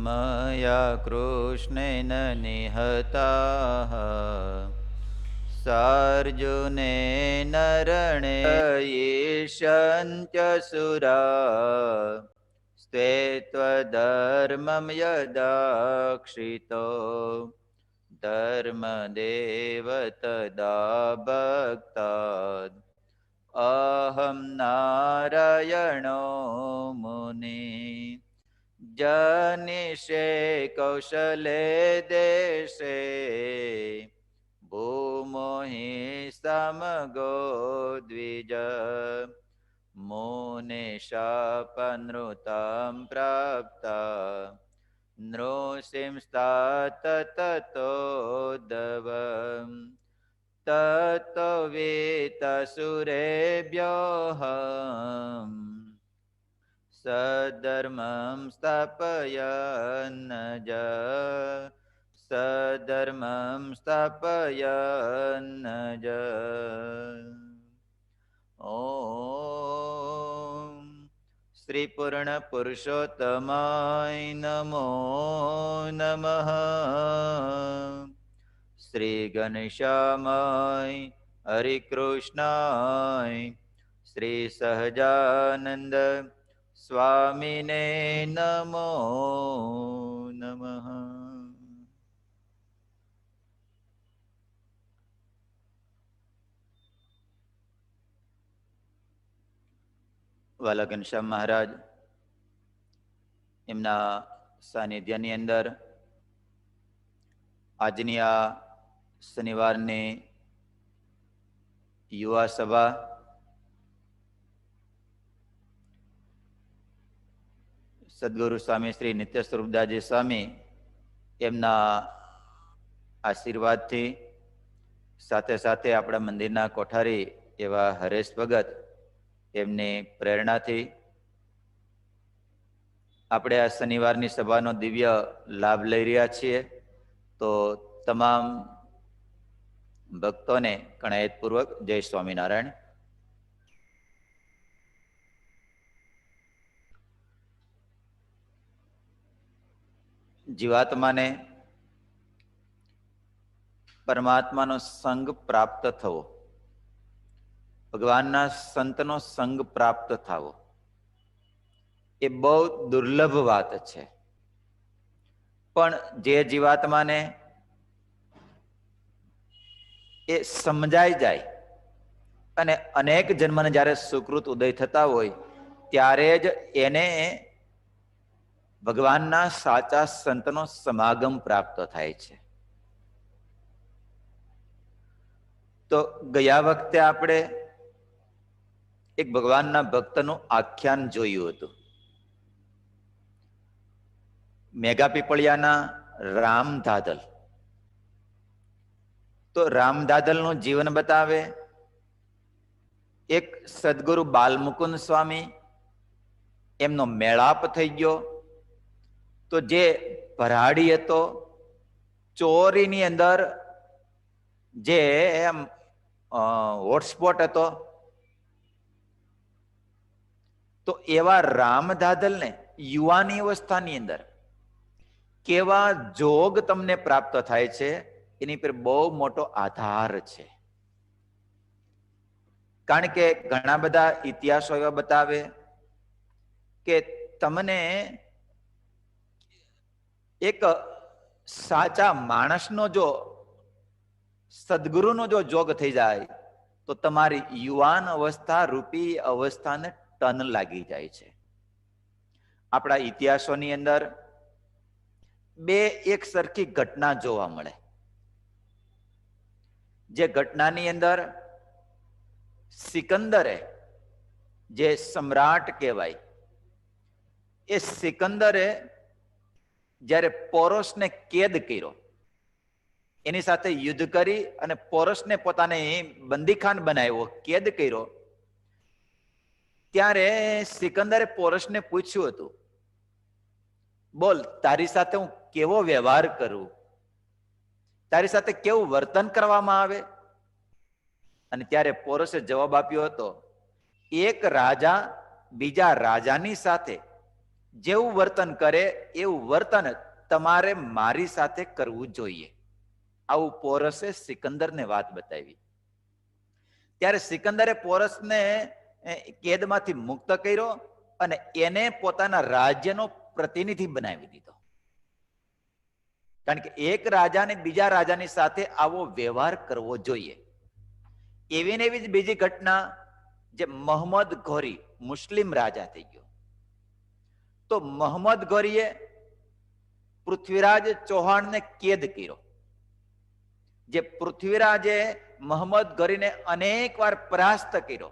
मया कृष्णेन निहताः सार्जुनेन रणे येषन्त्यसुरा स्ते त्वधर्मं यदाक्षितो धर्मदेव तदा भक्तात् अहं नारायणो मुनिः जनिषे कौशले देशे भूमो हि समगो द्विज मुनिशापनृतां प्राप्ता नृसिंस्तात ततोद्धवम् ततो वेतसुरेभ्योऽहम् सधर्मं स्थापयन्नज सधर्मं स्थापयन्नज ॐ श्री पूर्ण पुरुषोत्तमाय नमो नमः श्री गणेशाय हरिकृष्णाय श्री सहजानंद स्वामिने नमो नमः। વાલા ઘનશ્યામ મહારાજ એમના સાનિધ્યની અંદર આજની આ શનિવારની યુવા સભા સદગુરુ સ્વામી શ્રી નિત્ય સ્વરૂપદાસજી સ્વામી એમના આશીર્વાદથી સાથે સાથે આપણા મંદિરના કોઠારી એવા હરેશ ભગત એમની પ્રેરણાથી આપણે આ શનિવારની સભાનો દિવ્ય લાભ લઈ રહ્યા છીએ. તો તમામ ભક્તોને કણાયતપૂર્વક જય સ્વામિનારાયણ. જીવાત્માને પરમાત્માનો સંગ પ્રાપ્ત થવો, ભગવાનના સંતનો સંગ પ્રાપ્ત થવો એ બહુ દુર્લભ વાત છે. પણ જે જીવાત્માને એ સમજાઈ જાય અને અનેક જન્મને જ્યારે સુકૃત ઉદય થતા હોય ત્યારે જ એને ભગવાનના સાચા સંતનો સમાગમ પ્રાપ્ત થાય છે. તો ગયા વખતે આપણે એક ભગવાનના ભક્તનું આખ્યાન જોયું હતું. મેઘાપીપળિયાના રામધાધલ. તો રામધાધલનું જીવન બતાવે. એક સદગુરુ બાલમુકુંદ સ્વામી એમનો મેળાપ થઈ ગયો. તો જે ભરાડી હતો, ચોરીની અંદર જે હોટસ્પોટ હતો, તો એવા રામધાધલને યુવાની અવસ્થાની અંદર કેવા જોગ તમને પ્રાપ્ત થાય છે એની પર બહુ મોટો આધાર છે. કારણ કે ઘણા બધા ઇતિહાસો એવા બતાવે કે તમને એક સાચા માણસનો જો સદગુરુનો જો જોગ થઈ જાય તો તમારી યુવાન અવસ્થા રૂપી અવસ્થાને ટન લાગી જાય છે. આપણા ઇતિહાસોની અંદર બે એક સરખી ઘટના જોવા મળે. જે ઘટનાની અંદર સિકંદરે, જે સમ્રાટ કહેવાય, એ સિકંદરે જ્યારે પોરસને કેદ કર્યો, એની સાથે યુદ્ધ કરી અને પોરસને પોતાને બંદીખાન બનાવ્યો, કેદ કર્યો, ત્યારે સિકંદરે પોરસને પૂછ્યું હતું, બોલ તારી સાથે હું કેવો વ્યવહાર કરું, તારી સાથે કેવું વર્તન કરવામાં આવે? અને ત્યારે પોરસે જવાબ આપ્યો હતો, એક રાજા બીજા રાજાની સાથે જેવું વર્તન કરે એવું વર્તન તમારે મારી સાથે કરવું જોઈએ. આવું પોરસે સિકંદરને વાત બતાવી. ત્યારે સિકંદરે પોરસને કેદમાંથી મુક્ત કર્યો અને એને પોતાના રાજ્યનો પ્રતિનિધિ બનાવી દીધો. કારણ કે એક રાજાને બીજા રાજાની સાથે આવો વ્યવહાર કરવો જોઈએ. એવી ને એવી જ બીજી ઘટના, જે મોહમ્મદ ઘોરી મુસ્લિમ રાજા થઈ ગયો. તો મોહમ્મદ ઘોરીએ પૃથ્વીરાજ ચૌહાણને કેદ કર્યો. જે પૃથ્વીરાજે મોહમ્મદ ઘોરીને અનેક વાર પરાસ્ત કર્યો,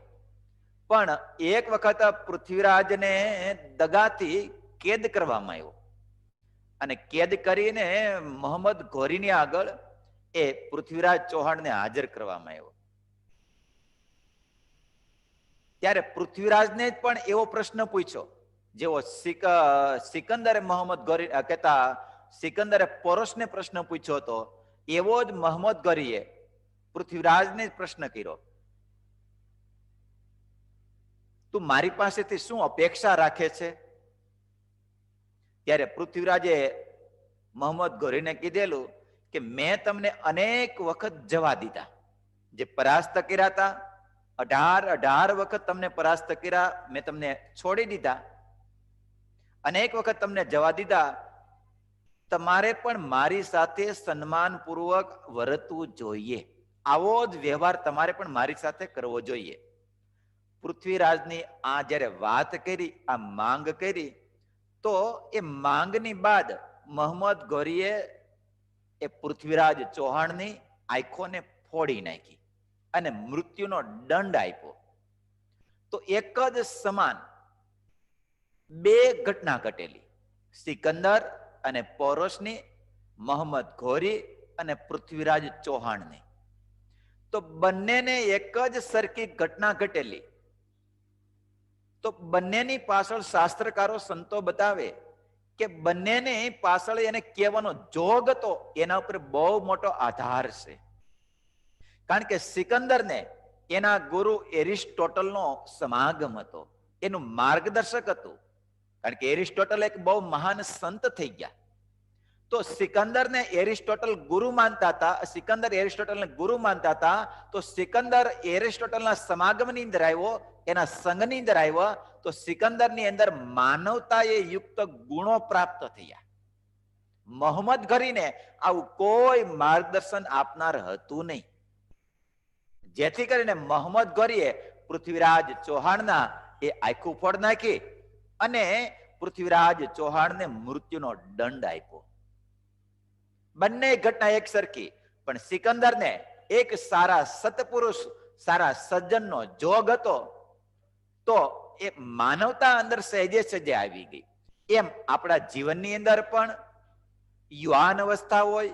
પણ એક વખત પૃથ્વીરાજને દગાથી કેદ કરવામાં આવ્યો અને કેદ કરીને મોહમ્મદ ઘોરીની આગળ એ પૃથ્વીરાજ ચૌહાણને હાજર કરવામાં આવ્યો. ત્યારે પૃથ્વીરાજને પણ એવો પ્રશ્ન પૂછ્યો જેવો સિકંદરે મોહમ્મદ ઘોરી કહેતા સિકંદરે પોરસને પ્રશ્ન પૂછ્યો હતો, એવો જ મોહમ્મદ ઘોરીએ પૃથ્વીરાજને પ્રશ્ન કર્યો, તું મારી પાસેથી શું અપેક્ષા રાખે છે? ત્યારે પૃથ્વીરાજે મોહમ્મદ ઘોરીને કીધેલું કે મેં તમને અનેક વખત જવા દીધા, જે પરાસ્ત કર્યા હતા 18 વખત તમને પરાસ્ત કર્યા, મેં તમને છોડી દીધા, અનેક વખત તમને જવા દીધા. તમારે પણ મારી સાથે સન્માનપૂર્વક વર્તવું જોઈએ. આવો જ વ્યવહાર તમારે પણ મારી સાથે કરવો જોઈએ. પૃથ્વીરાજની આ જ્યારે વાત કરી, આ માંગ કરી, તો એ માંગની બાદ મોહમ્મદ ઘોરીએ એ પૃથ્વીરાજ ચૌહાણની આંખોને ફોડી નાખી અને મૃત્યુનો દંડ આપ્યો. તો એક જ સમાન બે ઘટના ઘટેલી, સિકંદર અને પોરસની, મોહમ્મદ ઘોરી અને પૃથ્વીરાજ ચૌહાણની. તો બંનેને એક જ સરખી ઘટના ઘટેલી. તો બંનેની પાછળ શાસ્ત્રકારો સંતો બતાવે કે બંનેને પાછળ એને કહેવાનો જોગ હતો, એના ઉપર બહુ મોટો આધાર છે. કારણ કે સિકંદરને એના ગુરુ એરિસ્ટોટલનો સમાગમ હતો, એનું માર્ગદર્શક હતું. કારણ કે એરિસ્ટોટલ એક બહુ મહાન સંત થઈ ગયા. તો સિકંદરને એરિસ્ટોટલ ગુરુ માનતા હતા, સિકંદર એરિસ્ટોટલને ગુરુ માનતા હતા. તો સિકંદર એરિસ્ટોટલના સમાગમની અંદર આવ્યો, એના સંઘની અંદર આવ્યો, તો સિકંદરની અંદર માનવતાએ યુક્ત ગુણો પ્રાપ્ત થયા. મોહમ્મદ ઘોરીને આવું કોઈ માર્ગદર્શન આપનાર હતું નહીં, જેથી કરીને મોહમ્મદ ઘોરીએ પૃથ્વીરાજ ચૌહાણના એ આંખું ફોડ નાખી અને પૃથ્વીરાજ ચૌહાણને મૃત્યુનો દંડ આપ્યો. બંને ઘટના એક સરખી, પણ સિકંદરને એક સારા સત્પુરુષ, સારા સજ્જનનો જોગ હતો, તો એ માનવતા અંદર સહેજે સહેજે આવી ગઈ. એમ આપણા જીવનની અંદર પણ યુવાન અવસ્થા હોય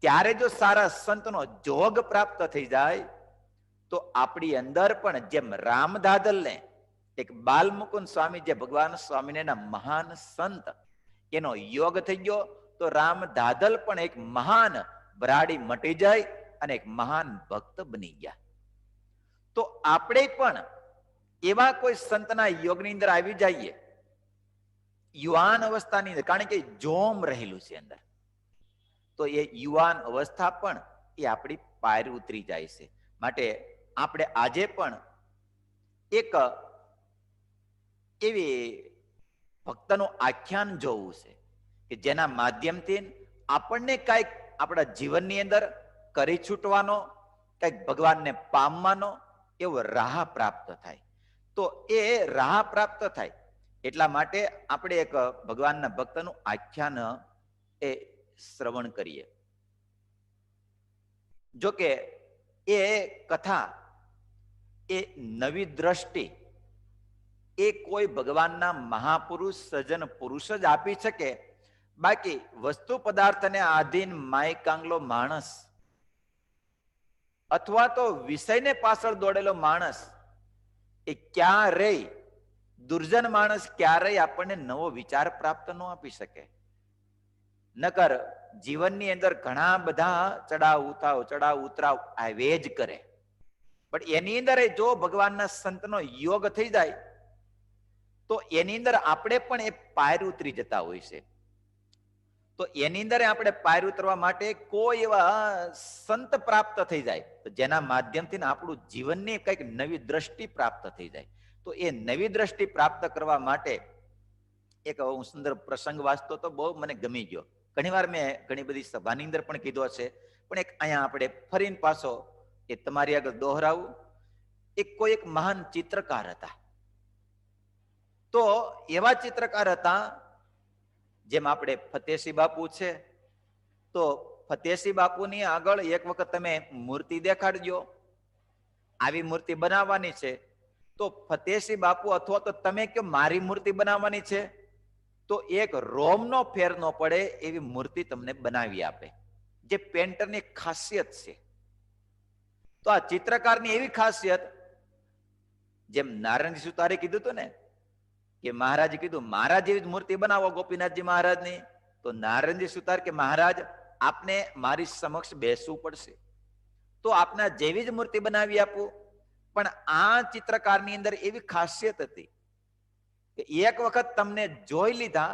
ત્યારે જો સારા સંતનો જોગ પ્રાપ્ત થઈ જાય, તો આપણી અંદર પણ જેમ રામદાદલને એક બાલમુકુંદ સ્વામી, જે ભગવાન સ્વામિનારાયણના મહાન સંત, એનો યોગ થઈ ગયો, તો રામદાદલ પણ એક મહાન ભરાડી મટી જાય અને એક મહાન ભક્ત બની ગયા. તો આપણે પણ એવા કોઈ સંતના યોગની અંદર આવી જઈએ યુવાન અવસ્થાની અંદર, કારણ કે જોમ રહેલું છે અંદર, તો એ યુવાન અવસ્થા પણ એ આપણી પાર ઉતરી જાય છે. માટે આપણે આજે પણ એક એવી ભક્તનું આખ્યાન જોવું છે કે જેના માધ્યમથી આપણને કઈક આપણા જીવનની અંદર કરી છૂટવાનો, કઈક ભગવાનને પામવાનો એવો રાહ પ્રાપ્ત થાય. તો એ રાહ પ્રાપ્ત થાય એટલા માટે આપણે એક ભગવાનના ભક્તનું આખ્યાન એ શ્રવણ કરીએ. જોકે એ કથા, એ નવી દ્રષ્ટિ એ કોઈ ભગવાનના મહાપુરુષ, સજ્જન પુરુષ જ આપી શકે. બાકી વસ્તુ પદાર્થને આધીન માયકાંગલો માણસ અથવા તો વિષયને પાછળ દોડેલો માણસ એ ક્યારેય, દુર્જન માણસ ક્યારેય આપણને નવો વિચાર પ્રાપ્ત ન આપી શકે. નકર જીવનની અંદર ઘણા બધા ચડાવ ઉતરાવ આવે જ કરે, પણ એની અંદર જો ભગવાનના સંતનો યોગ થઈ જાય તો એની અંદર આપણે પણ એ પાયર ઉતરી જતા હોય છે. તો એની અંદર આપણે પાયર ઉતરવા માટે કોઈ એવા સંત પ્રાપ્ત થઈ જાય તો જેના માધ્યમથી આપણું જીવનની કંઈક નવી દ્રષ્ટિ પ્રાપ્ત થઈ જાય. તો એ નવી દ્રષ્ટિ પ્રાપ્ત કરવા માટે એક હું સુંદર પ્રસંગ વાંચતો તો બહુ મને ગમી ગયો. ઘણીવાર મેં ઘણી બધી સભાની અંદર પણ કીધો છે, પણ એક અહીંયા આપણે ફરીને પાછો એ તમારી આગળ દોહરાવું. કોઈ એક મહાન ચિત્રકાર હતા. તો એવા ચિત્રકાર હતા, જેમ આપણે ફતેહસિંહ બાપુ છે, તો ફતેહસિંહ બાપુની આગળ એક વખત તમે મૂર્તિ દેખાડજો, આવી મૂર્તિ બનાવવાની છે, તો ફતેહસિંહ બાપુ અથવા તો તમે કે મારી મૂર્તિ બનાવવાની છે, તો એક રોમનો ફેર ન પડે એવી મૂર્તિ તમને બનાવી આપે, જે પેન્ટરની ખાસિયત છે. તો આ ચિત્રકારની એવી ખાસિયત, જેમ નારાયણજી સુતારે કીધું હતું ને કે મહારાજે કીધું મારા જેવી જ મૂર્તિ બનાવો ગોપીનાથજી મહારાજની, તો નારાયણજી સુતાર કે મહારાજ આપને મારી સમક્ષ બેસવું પડશે, તો આપના જેવી જ મૂર્તિ બનાવી આપું. પણ આ ચિત્રકારની અંદર એવી ખાસિયત હતી કે એક વખત તમને જોઈ લીધા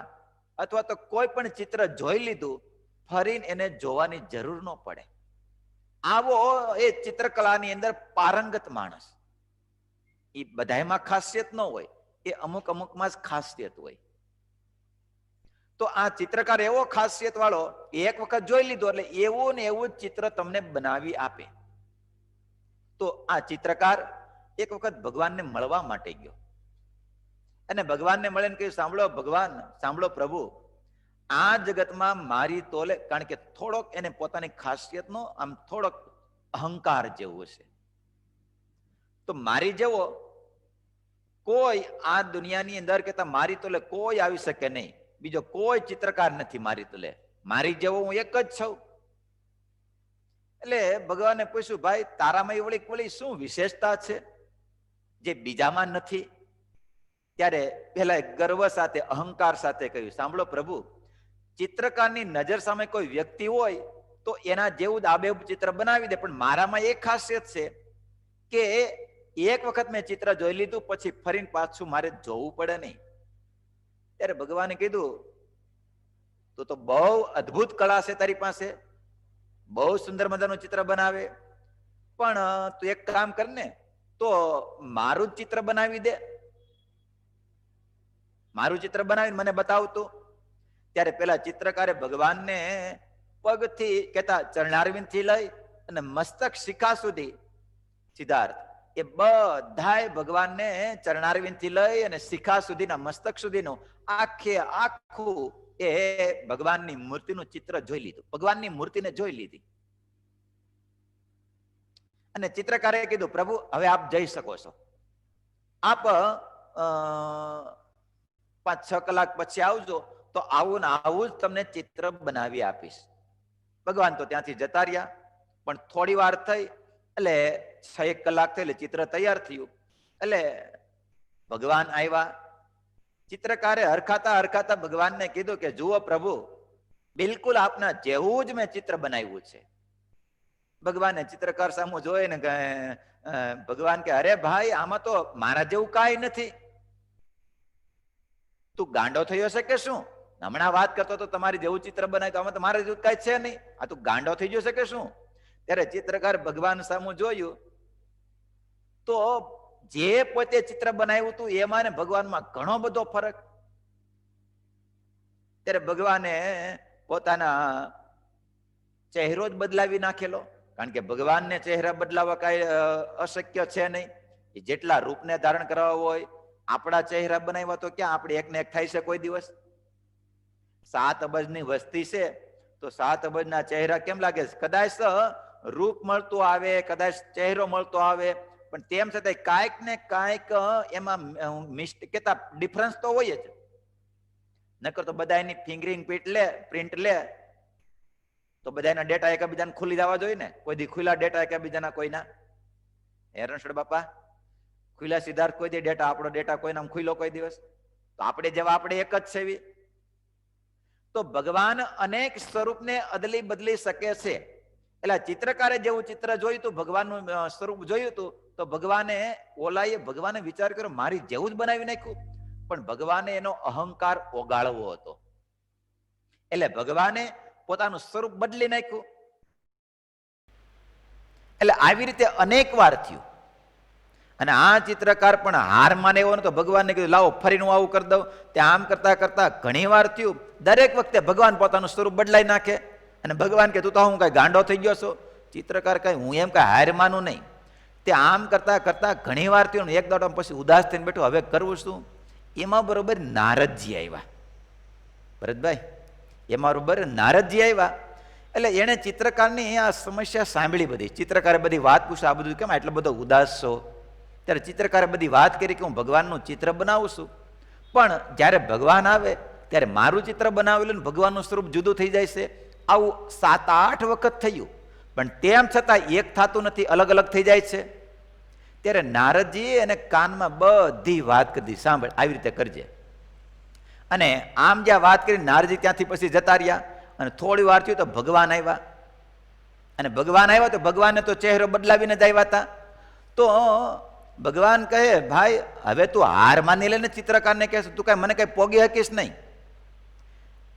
અથવા તો કોઈ પણ ચિત્ર જોઈ લીધું, ફરીને એને જોવાની જરૂર ન પડે. આવો એ ચિત્રકલાની અંદર પારંગત માણસ. એ બધામાં ખાસિયત ન હોય, એ અમુક અમુકમાં જ ખાસિયત હોય. તો આ ચિત્રકાર એવો ખાસિયત વાળો, એક વખત જોઈ લીધો એટલે એવું ને એવું ચિત્ર તમને બનાવી આપે. તો આ ચિત્રકાર એક વખત ભગવાનને મળવા માટે ગયો અને ભગવાનને મળીને કહ્યું, સાંભળો ભગવાન, સાંભળો પ્રભુ, આ જગતમાં મારી તોલે, કારણ કે થોડોક એને પોતાની ખાસિયતનો આમ થોડોક અહંકાર જેવો છે, તો મારી જેવો કોઈ આ દુનિયાની અંદર કેતા મારી તોલે કોઈ આવી શકે નહીં, બીજો કોઈ ચિત્રકાર નથી મારી તોલે, મારી જેવો હું એક જ છું. એટલે ભગવાને પૂછ્યું, ભાઈ તારામાં વળી શું વિશેષતા છે જે બીજામાં નથી? ત્યારે પેલા ગર્વ સાથે અહંકાર સાથે કહ્યું, સાંભળો પ્રભુ, ચિત્રકારની નજર સામે કોઈ વ્યક્તિ હોય તો એના જેવું જ આબેહૂબ ચિત્ર બનાવી દે, પણ મારામાં એક ખાસિયત છે કે એક વખત મેં ચિત્ર જોઈ લીધું પછી ફરીને પાછું મારે જોવું પડે નહીં. ત્યારે ભગવાને કીધું, તો બહુ અદ્ભુત કળા છે તારી પાસે, બહુ સુંદર મજાનું ચિત્ર બનાવે, પણ તું એક કામ કર ને, તો મારું જ ચિત્ર બનાવી દે, મારું ચિત્ર બનાવીને મને બતાવતું. ત્યારે પેલા ચિત્રકારે ભગવાનને પગથી કેતા ચરણારવિંદ થી લઈ અને મસ્તક શિખા સુધી, સિદ્ધાર્થ, એ બધાય ભગવાનને ચરણારવિંદ થી લઈ અને શિખા સુધીના મસ્તક સુધીનું આખે આખું એ ભગવાનની મૂર્તિનું ચિત્ર જોઈ લીધું, ભગવાનની મૂર્તિને જોઈ લીધી. અને ચિત્રકારે કીધું, પ્રભુ હવે આપ જઈ શકો છો, આપ 5-6 કલાક પછી આવજો, તો આવું ને આવું જ તમને ચિત્ર બનાવી આપીશ. ભગવાન તો ત્યાંથી જતા રહ્યા, પણ થોડી વાર થઈ એટલે 6 કલાક થઈ એટલે ચિત્ર તૈયાર થયું. એટલે ભગવાન આવ્યા. ચિત્રકારે હરખાતા હરખાતા ભગવાનને કીધું કે જુઓ પ્રભુ, બિલકુલ આપના જેવું જ મેં ચિત્ર બનાવ્યું છે. ભગવાને ચિત્રકાર સામું જોઈ ને ભગવાન કે અરે ભાઈ, આમાં તો મારા જેવું કાંઈ નથી, તું ગાંડો થયો છે કે શું? હમણાં વાત કરતો તો તમારી જેવું ચિત્ર બનાવ્યું, તો આમાં તો મારા જેવું કાંઈ છે નહીં, આ તું ગાંડો થઈ ગયો છે કે શું? ત્યારે ચિત્રકાર ભગવાન સામું જોયું તો જે પોતે ચિત્ર બનાવ્યું હતું એમાં ને ભગવાનમાં ઘણો બધો ફરક. ત્યારે ભગવાને પોતાના ચહેરો જ બદલાવી નાખેલો, કારણ કે ભગવાનને ચહેરા બદલાવા કઈ અશક્ય છે નહીં. એ જેટલા રૂપને ધારણ કરવા હોય, આપણા ચહેરા બનાવ્યા તો ક્યાં આપણે એકને એક થાય છે કોઈ દિવસ? 7 અબજની વસ્તી છે, તો 7 અબજના ચહેરા કેમ લાગે છે? કદાચ રૂપ મળતું આવે, કદાચ ચહેરો મળતો આવે, પણ તેમ છતાં કાંઈક ને કાંઈક એમાં કેતા ડિફરન્સ તો હોય જ. નકર તો બધા એની ફિંગરિંગ પ્રિન્ટ લે તો બધાના ડેટા એકબીજાને ખુલી જવા જોઈએ ને. કોઈ દી ખુલ્લા ડેટા એકબીજાના કોઈના? હેરણછોડ બાપા, ખુલ્લા સિદ્ધાર્થ કોઈ દી ડેટા, આપણો ડેટા કોઈના ખુલ્લો કોઈ દિવસ? તો આપણે જેવા આપણે એક જ છે. તો ભગવાન અનેક સ્વરૂપને અદલી બદલી શકે છે. એટલે ચિત્રકારે જેવું ચિત્ર જોયું હતું, ભગવાનનું સ્વરૂપ જોયું હતું, તો ભગવાને વિચાર કર્યો મારી જેવું જ બનાવી નાખ્યું. પણ ભગવાને એનો અહંકાર ઓગાળવો હતો. એટલે ભગવાને પોતાનું સ્વરૂપ બદલી નાખ્યું. એટલે આવી રીતે અનેક વાર થયું. અને આ ચિત્રકાર પણ હાર માને એવો નતો. ભગવાનને કીધું લાવો ફરીને હું આવું કરી દઉં. ત્યાં આમ કરતા કરતા ઘણી વાર થયું. દરેક વખતે ભગવાન પોતાનું સ્વરૂપ બદલાઈ નાખે. અને ભગવાન કે તું તો હું કઈ ગાંડો થઈ ગયો છો. ચિત્રકાર કઈ હું એમ કઈ હાર માનું નહીં. તે આમ કરતા કરતા ઘણી વાર થયું. એક દાડો પછી ઉદાસ થઈને બેઠું, હવે કરવું શું? એમાં બરોબર નારદજી આવ્યા. ભરતભાઈ, એમાં બરોબર નારદજી આવ્યા. એટલે એણે ચિત્રકારની આ સમસ્યા સાંભળી બધી. ચિત્રકારે બધી વાત પૂછ્યું, આ બધું કેમ એટલો બધો ઉદાસ છો? ત્યારે ચિત્રકારે બધી વાત કરી કે હું ભગવાનનું ચિત્ર બનાવું છું, પણ જ્યારે ભગવાન આવે ત્યારે મારું ચિત્ર બનાવેલું ને ભગવાનનું સ્વરૂપ જુદું થઈ જાય છે. આવું 7-8 વખત થયું, પણ તેમ છતાં એક થતું નથી, અલગ અલગ થઈ જાય છે. ત્યારે નારદજી એને કાનમાં બધી વાત કરી દીધી, સાંભળ આવી રીતે કરજે. અને આમ જ્યાં વાત કરી નારદજી ત્યાંથી પછી જતા રહ્યા. અને થોડી વાર થયું તો ભગવાન આવ્યા. અને ભગવાન આવ્યા તો ભગવાનને તો ચહેરો બદલાવીને જ આવ્યા હતા. તો ભગવાન કહે, ભાઈ હવે તું હાર માની લે ને, ચિત્રકારને કહે તું કઈ મને કઈ પોગી શકીશ નહીં.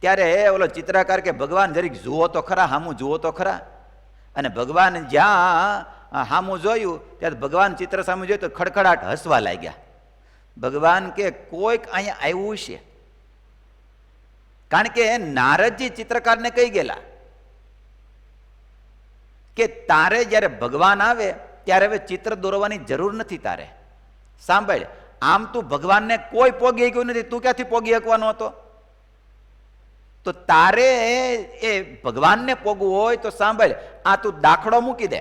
ત્યારે ઓલો ચિત્રકાર કે ભગવાન જરીક જુઓ તો ખરા, હામું જુઓ તો ખરા. અને ભગવાન જ્યાં હામું જોયું ત્યારે ભગવાન ચિત્ર સામે જોયું તો ખડખડાટ હસવા લાગ્યા. ભગવાન કે કોઈક અહીંયા આવ્યું છે. કારણ કે નારદજી ચિત્રકારને કહી ગયેલા કે તારે જ્યારે ભગવાન આવે ત્યારે હવે ચિત્ર દોરવાની જરૂર નથી તારે. સાંભળ, આમ તું ભગવાનને કોઈ પોગી ગયું નથી, તું ક્યાંથી પોગી શકવાનો હતો? તો તારે એ ભગવાનને પોગવું હોય તો સાંભળ, આ તું દાખલો મૂકી દે.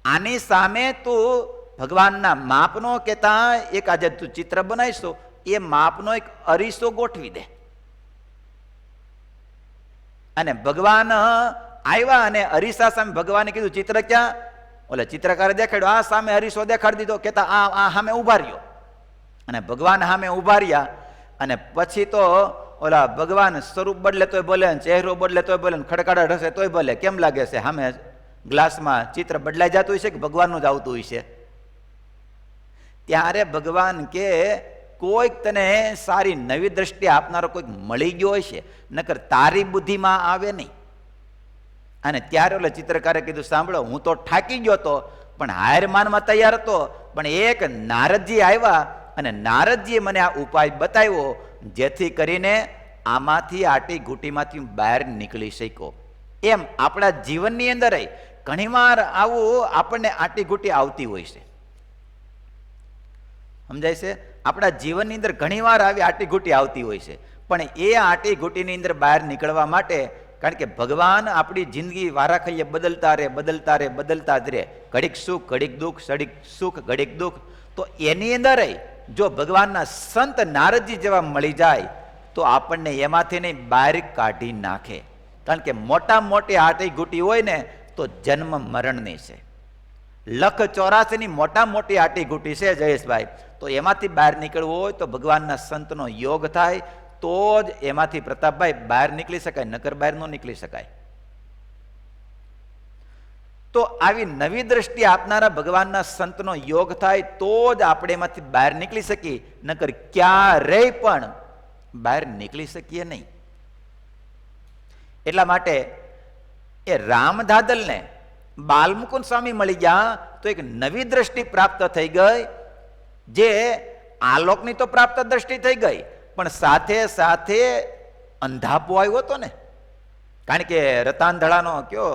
આની સામે તું ભગવાનના માપનો કે ત્યાં એક આજે તું ચિત્ર બનાવીશો એ માપનો એક અરીસો ગોઠવી દે. અને ભગવાન આવ્યા અને અરીસા સામે ભગવાને કીધું ચિત્ર ક્યાં? ઓલા ચિત્રકારે દેખાડ્યો, આ સામે અરીસો દેખાડી દીધો. કેતા આ સામે ઉભા રહ્યો. અને ભગવાન સામે ઉભા રહ્યા. અને પછી તો ઓલા ભગવાન સ્વરૂપ બદલે તોય બોલે, ચહેરો બદલે તોય બોલે, ખડખડાટ હશે તોય બોલે. કેમ લાગે છે? સામે ગ્લાસમાં ચિત્ર બદલાઈ જતું હોય છે કે ભગવાનનું જ આવતું હોય છે? ત્યારે ભગવાન કે કોઈક તને સારી નવી દ્રષ્ટિ આપનારો કોઈક મળી ગયો હોય છે, નકર તારી બુદ્ધિમાં આવે નહીં. અને ત્યારે ઓલા ચિત્રકારે કીધું, સાંભળો હું તો થાકી ગયો હતો પણ હાર માનવા તૈયાર હતો, પણ એક નારદજી આવ્યા અને નારદજીએ મને આ ઉપાય બતાવ્યો, જેથી કરીને આમાંથી આટી ઘૂંટીમાંથી બહાર નીકળી શક્યો. એમ આપણા જીવનની અંદર ઘણીવાર આવું આપણને આટી ઘૂંટી આવતી હોય છે. સમજાય છે? આપણા જીવનની અંદર ઘણીવાર આવી આટી ઘૂંટી આવતી હોય છે, પણ એ આટી ઘૂંટીની અંદર બહાર નીકળવા માટે, કારણ કે ભગવાન આપણી જિંદગી વારાખડીએ બદલતા રહે, બદલતા રહે, બદલતા જ રહે. ઘડીક સુખ, ઘડીક દુઃખ, ઘડીક સુખ, ઘડીક દુઃખ. તો એની અંદર જો ભગવાનના સંત નારદજી જેવા મળી જાય તો આપણને એમાંથી નહીં બહાર કાઢી નાખે. કારણ કે મોટા મોટી આટી ઘૂંટી હોય ને તો જન્મ મરણની છે. 184 મોટા મોટી આટી ઘૂંટી છે જયેશભાઈ. તો એમાંથી બહાર નીકળવું હોય તો ભગવાનના સંતનો યોગ થાય તો જ એમાંથી પ્રતાપભાઈ બહાર નીકળી શકાય, નકર બહાર ન નીકળી શકાય. તો આવી નવી દ્રષ્ટિ આપનારા ભગવાનના સંતનો યોગ થાય તો જ આપણે એમાંથી બહાર નીકળી શકીએ, નકર ક્યારેય પણ બહાર નીકળી શકીએ નહીં. એટલા માટે એ રામધાદલને બાલમુકુંદ સ્વામી મળી ગયા તો એક નવી દ્રષ્ટિ પ્રાપ્ત થઈ ગઈ, જે આલોકની તો પ્રાપ્ત દ્રષ્ટિ થઈ ગઈ, પણ સાથે સાથે અંધાપો આવ્યો હતો ને. કારણ કે રતાંધળાનો કયો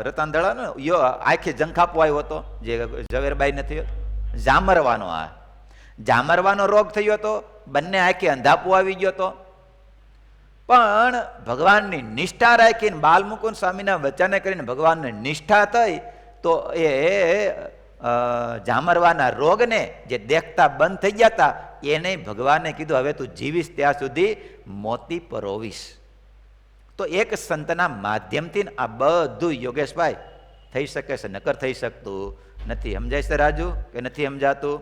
રતાંધળાનો આખે જંખાપો આવ્યો હતો, જે ઝવેરબાઈ નથી, જામરવાનો. આ જામરવાનો રોગ થયો હતો, બંને આખે અંધાપો આવી ગયો હતો. પણ ભગવાનની નિષ્ઠા રાખીને બાલમુકુંદ સ્વામીના વચને કરીને ભગવાનની નિષ્ઠા થઈ તો એ જામરવાના રોગને જે દેખતા બંધ થઈ ગયા હતા એને ભગવાને કીધું, હવે તું જીવીશ ત્યાં સુધી મોતી પરોવીશ. તો એક સંતના માધ્યમથી આ બધું યોગેશભાઈ થઈ શકે છે, નકર થઈ શકતું નથી. સમજાય છે રાજુ કે નથી સમજાતું?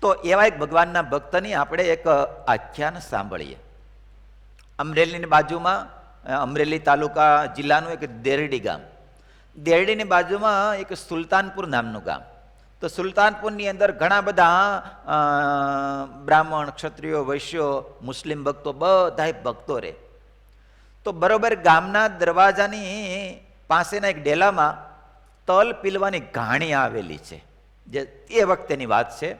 તો એવા એક ભગવાનના ભક્તની આપણે એક આખ્યાન સાંભળીએ. અમરેલીની બાજુમાં, અમરેલી તાલુકા જિલ્લાનું એક દેરડી ગામ, દેરડીની બાજુમાં એક સુલતાનપુર નામનું ગામ. તો સુલતાનપુરની અંદર ઘણા બધા બ્રાહ્મણ, ક્ષત્રિયો, વૈશ્યો, મુસ્લિમ ભક્તો બધાય ભક્તો રહે. તો બરોબર ગામના દરવાજાની પાસેના એક ડેલામાં તલ પીલવાની ઘાણી આવેલી છે, જે એ વખતેની વાત છે.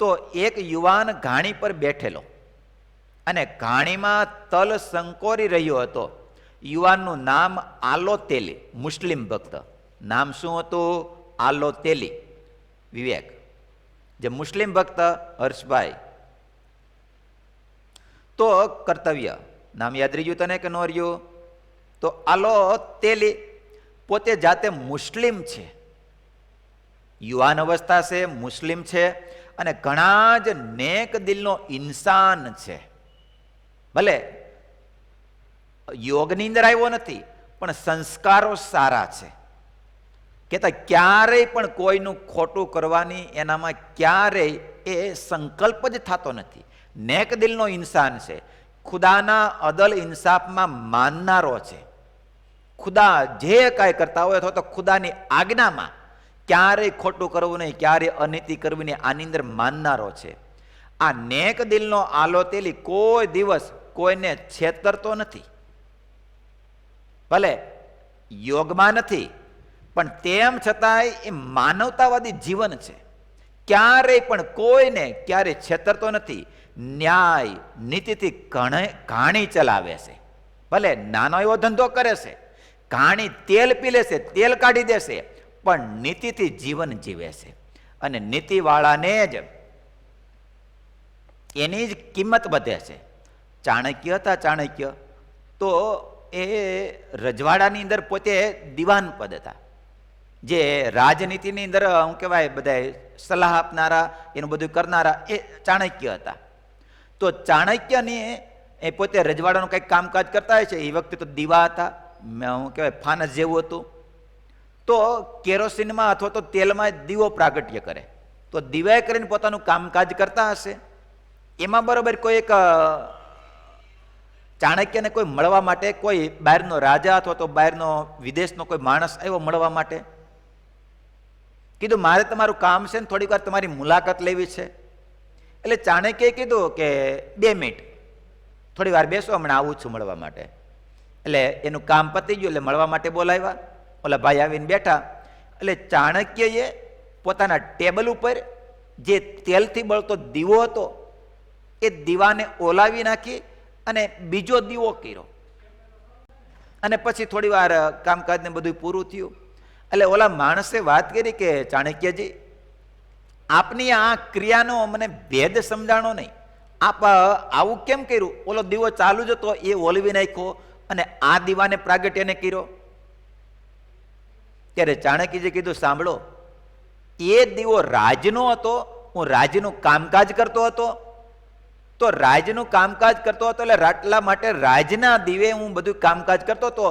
તો એક યુવાન ઘાણી પર બેઠેલો અને ઘાણીમાં તલ સંકોરી રહ્યો હતો. યુવાનનું નામ આલોતેલી, મુસ્લિમ ભક્ત. નામ શું હતું? આલોતેલી વિવેક. જે મુસ્લિમ ભક્ત હર્ષભાઈ. તો કર્તવ્ય નામ યાદ રહ્યું તને કે ન રહ્યું? તો આલોતેલી પોતે જાતે મુસ્લિમ છે, યુવાન અવસ્થા છે, મુસ્લિમ છે અને ઘણા જ નેક દિલનો ઇન્સાન છે. ભલે યોગની અંદર આવ્યો નથી, પણ સંસ્કારો સારા છે. કહેતા ક્યારેય પણ કોઈનું ખોટું કરવાની એનામાં ક્યારેય એ સંકલ્પ જ થતો નથી. નેક દિલનો ઇન્સાન છે, ખુદાના અદલ ઇન્સાફમાં માનનારો છે. ખુદા જે કાંઈ કરતા હોય અથવા તો ખુદાની આજ્ઞામાં ક્યારેય ખોટું કરવું નહીં, ક્યારેય અનીતિ કરવી નહીં, આની અંદર માનનારો છે. આ નેક દિલનો આલોતેલી કોઈ દિવસ કોઈને છેતરતો નથી. ભલે યોગમાં નથી, પણ તેમ છતાંય એ માનવતાવાદી જીવન છે. ક્યારેય પણ કોઈને ક્યારેય છેતરતો નથી. ન્યાય નીતિથી ઘાણી ચલાવે છે. ભલે નાનો એવો ધંધો કરે છે, ઘાણી તેલ પી લેશે, તેલ કાઢી દેશે, પણ નીતિથી જીવન જીવે છે. અને નીતિવાળાને જ એની જ કિંમત વધે છે. ચાણક્ય હતા. ચાણક્ય તો એ રજવાડાની અંદર પોતે દિવાન પદ હતા, જે રાજનીતિની અંદર શું કહેવાય બધા સલાહ આપનારા, એનું બધું કરનારા એ ચાણક્ય હતા. તો ચાણક્યની એ પોતે રજવાડાનું કંઈક કામકાજ કરતા હોય છે. એ વખતે તો દીવા હતા, શું કહેવાય ફાનસ જેવું હતું. તો કેરોસીનમાં અથવા તો તેલમાં દીવો પ્રાગટ્ય કરે. તો દીવાએ કરીને પોતાનું કામકાજ કરતા હશે. એમાં બરોબર કોઈ એક ચાણક્યને કોઈ મળવા માટે કોઈ બહારનો રાજા અથવા તો બહારનો વિદેશનો કોઈ માણસ આવ્યો મળવા માટે. કીધું મારે તમારું કામ છે ને થોડીક વાર તમારી મુલાકાત લેવી છે. એટલે ચાણક્યએ કીધું કે 2 મિનિટ થોડી વાર બેસો, હમણાં આવું છું મળવા માટે. એટલે એનું કામ પતી ગયું, એટલે મળવા માટે બોલાવ્યા. ઓલા ભાઈ આવીને બેઠા. એટલે ચાણક્યએ પોતાના ટેબલ ઉપર જે તેલથી બળતો દીવો હતો એ દીવાને ઓલાવી નાખી અને બીજો દીવો કર્યો. અને પછી થોડી વાર કામકાજને બધું પૂરું થયું. એટલે ઓલા માણસે વાત કરી કે ચાણક્યજી, આપની આ ક્રિયાનો મને ભેદ સમજાણો નહીં. આપ આવું કેમ કર્યું? ઓલો દીવો ચાલુ જ હતો, એ ઓલવી નાખ્યો અને આ દીવાને પ્રાગટ્યને કર્યો. ત્યારે ચાણક્યજી કીધું, સાંભળો, એ દીવો રાજનો હતો, હું રાજનું કામકાજ કરતો હતો. તો રાજનું કામકાજ કરતો હતો એટલે રાટલા માટે રાજના દીવે હું બધું કામકાજ કરતો હતો.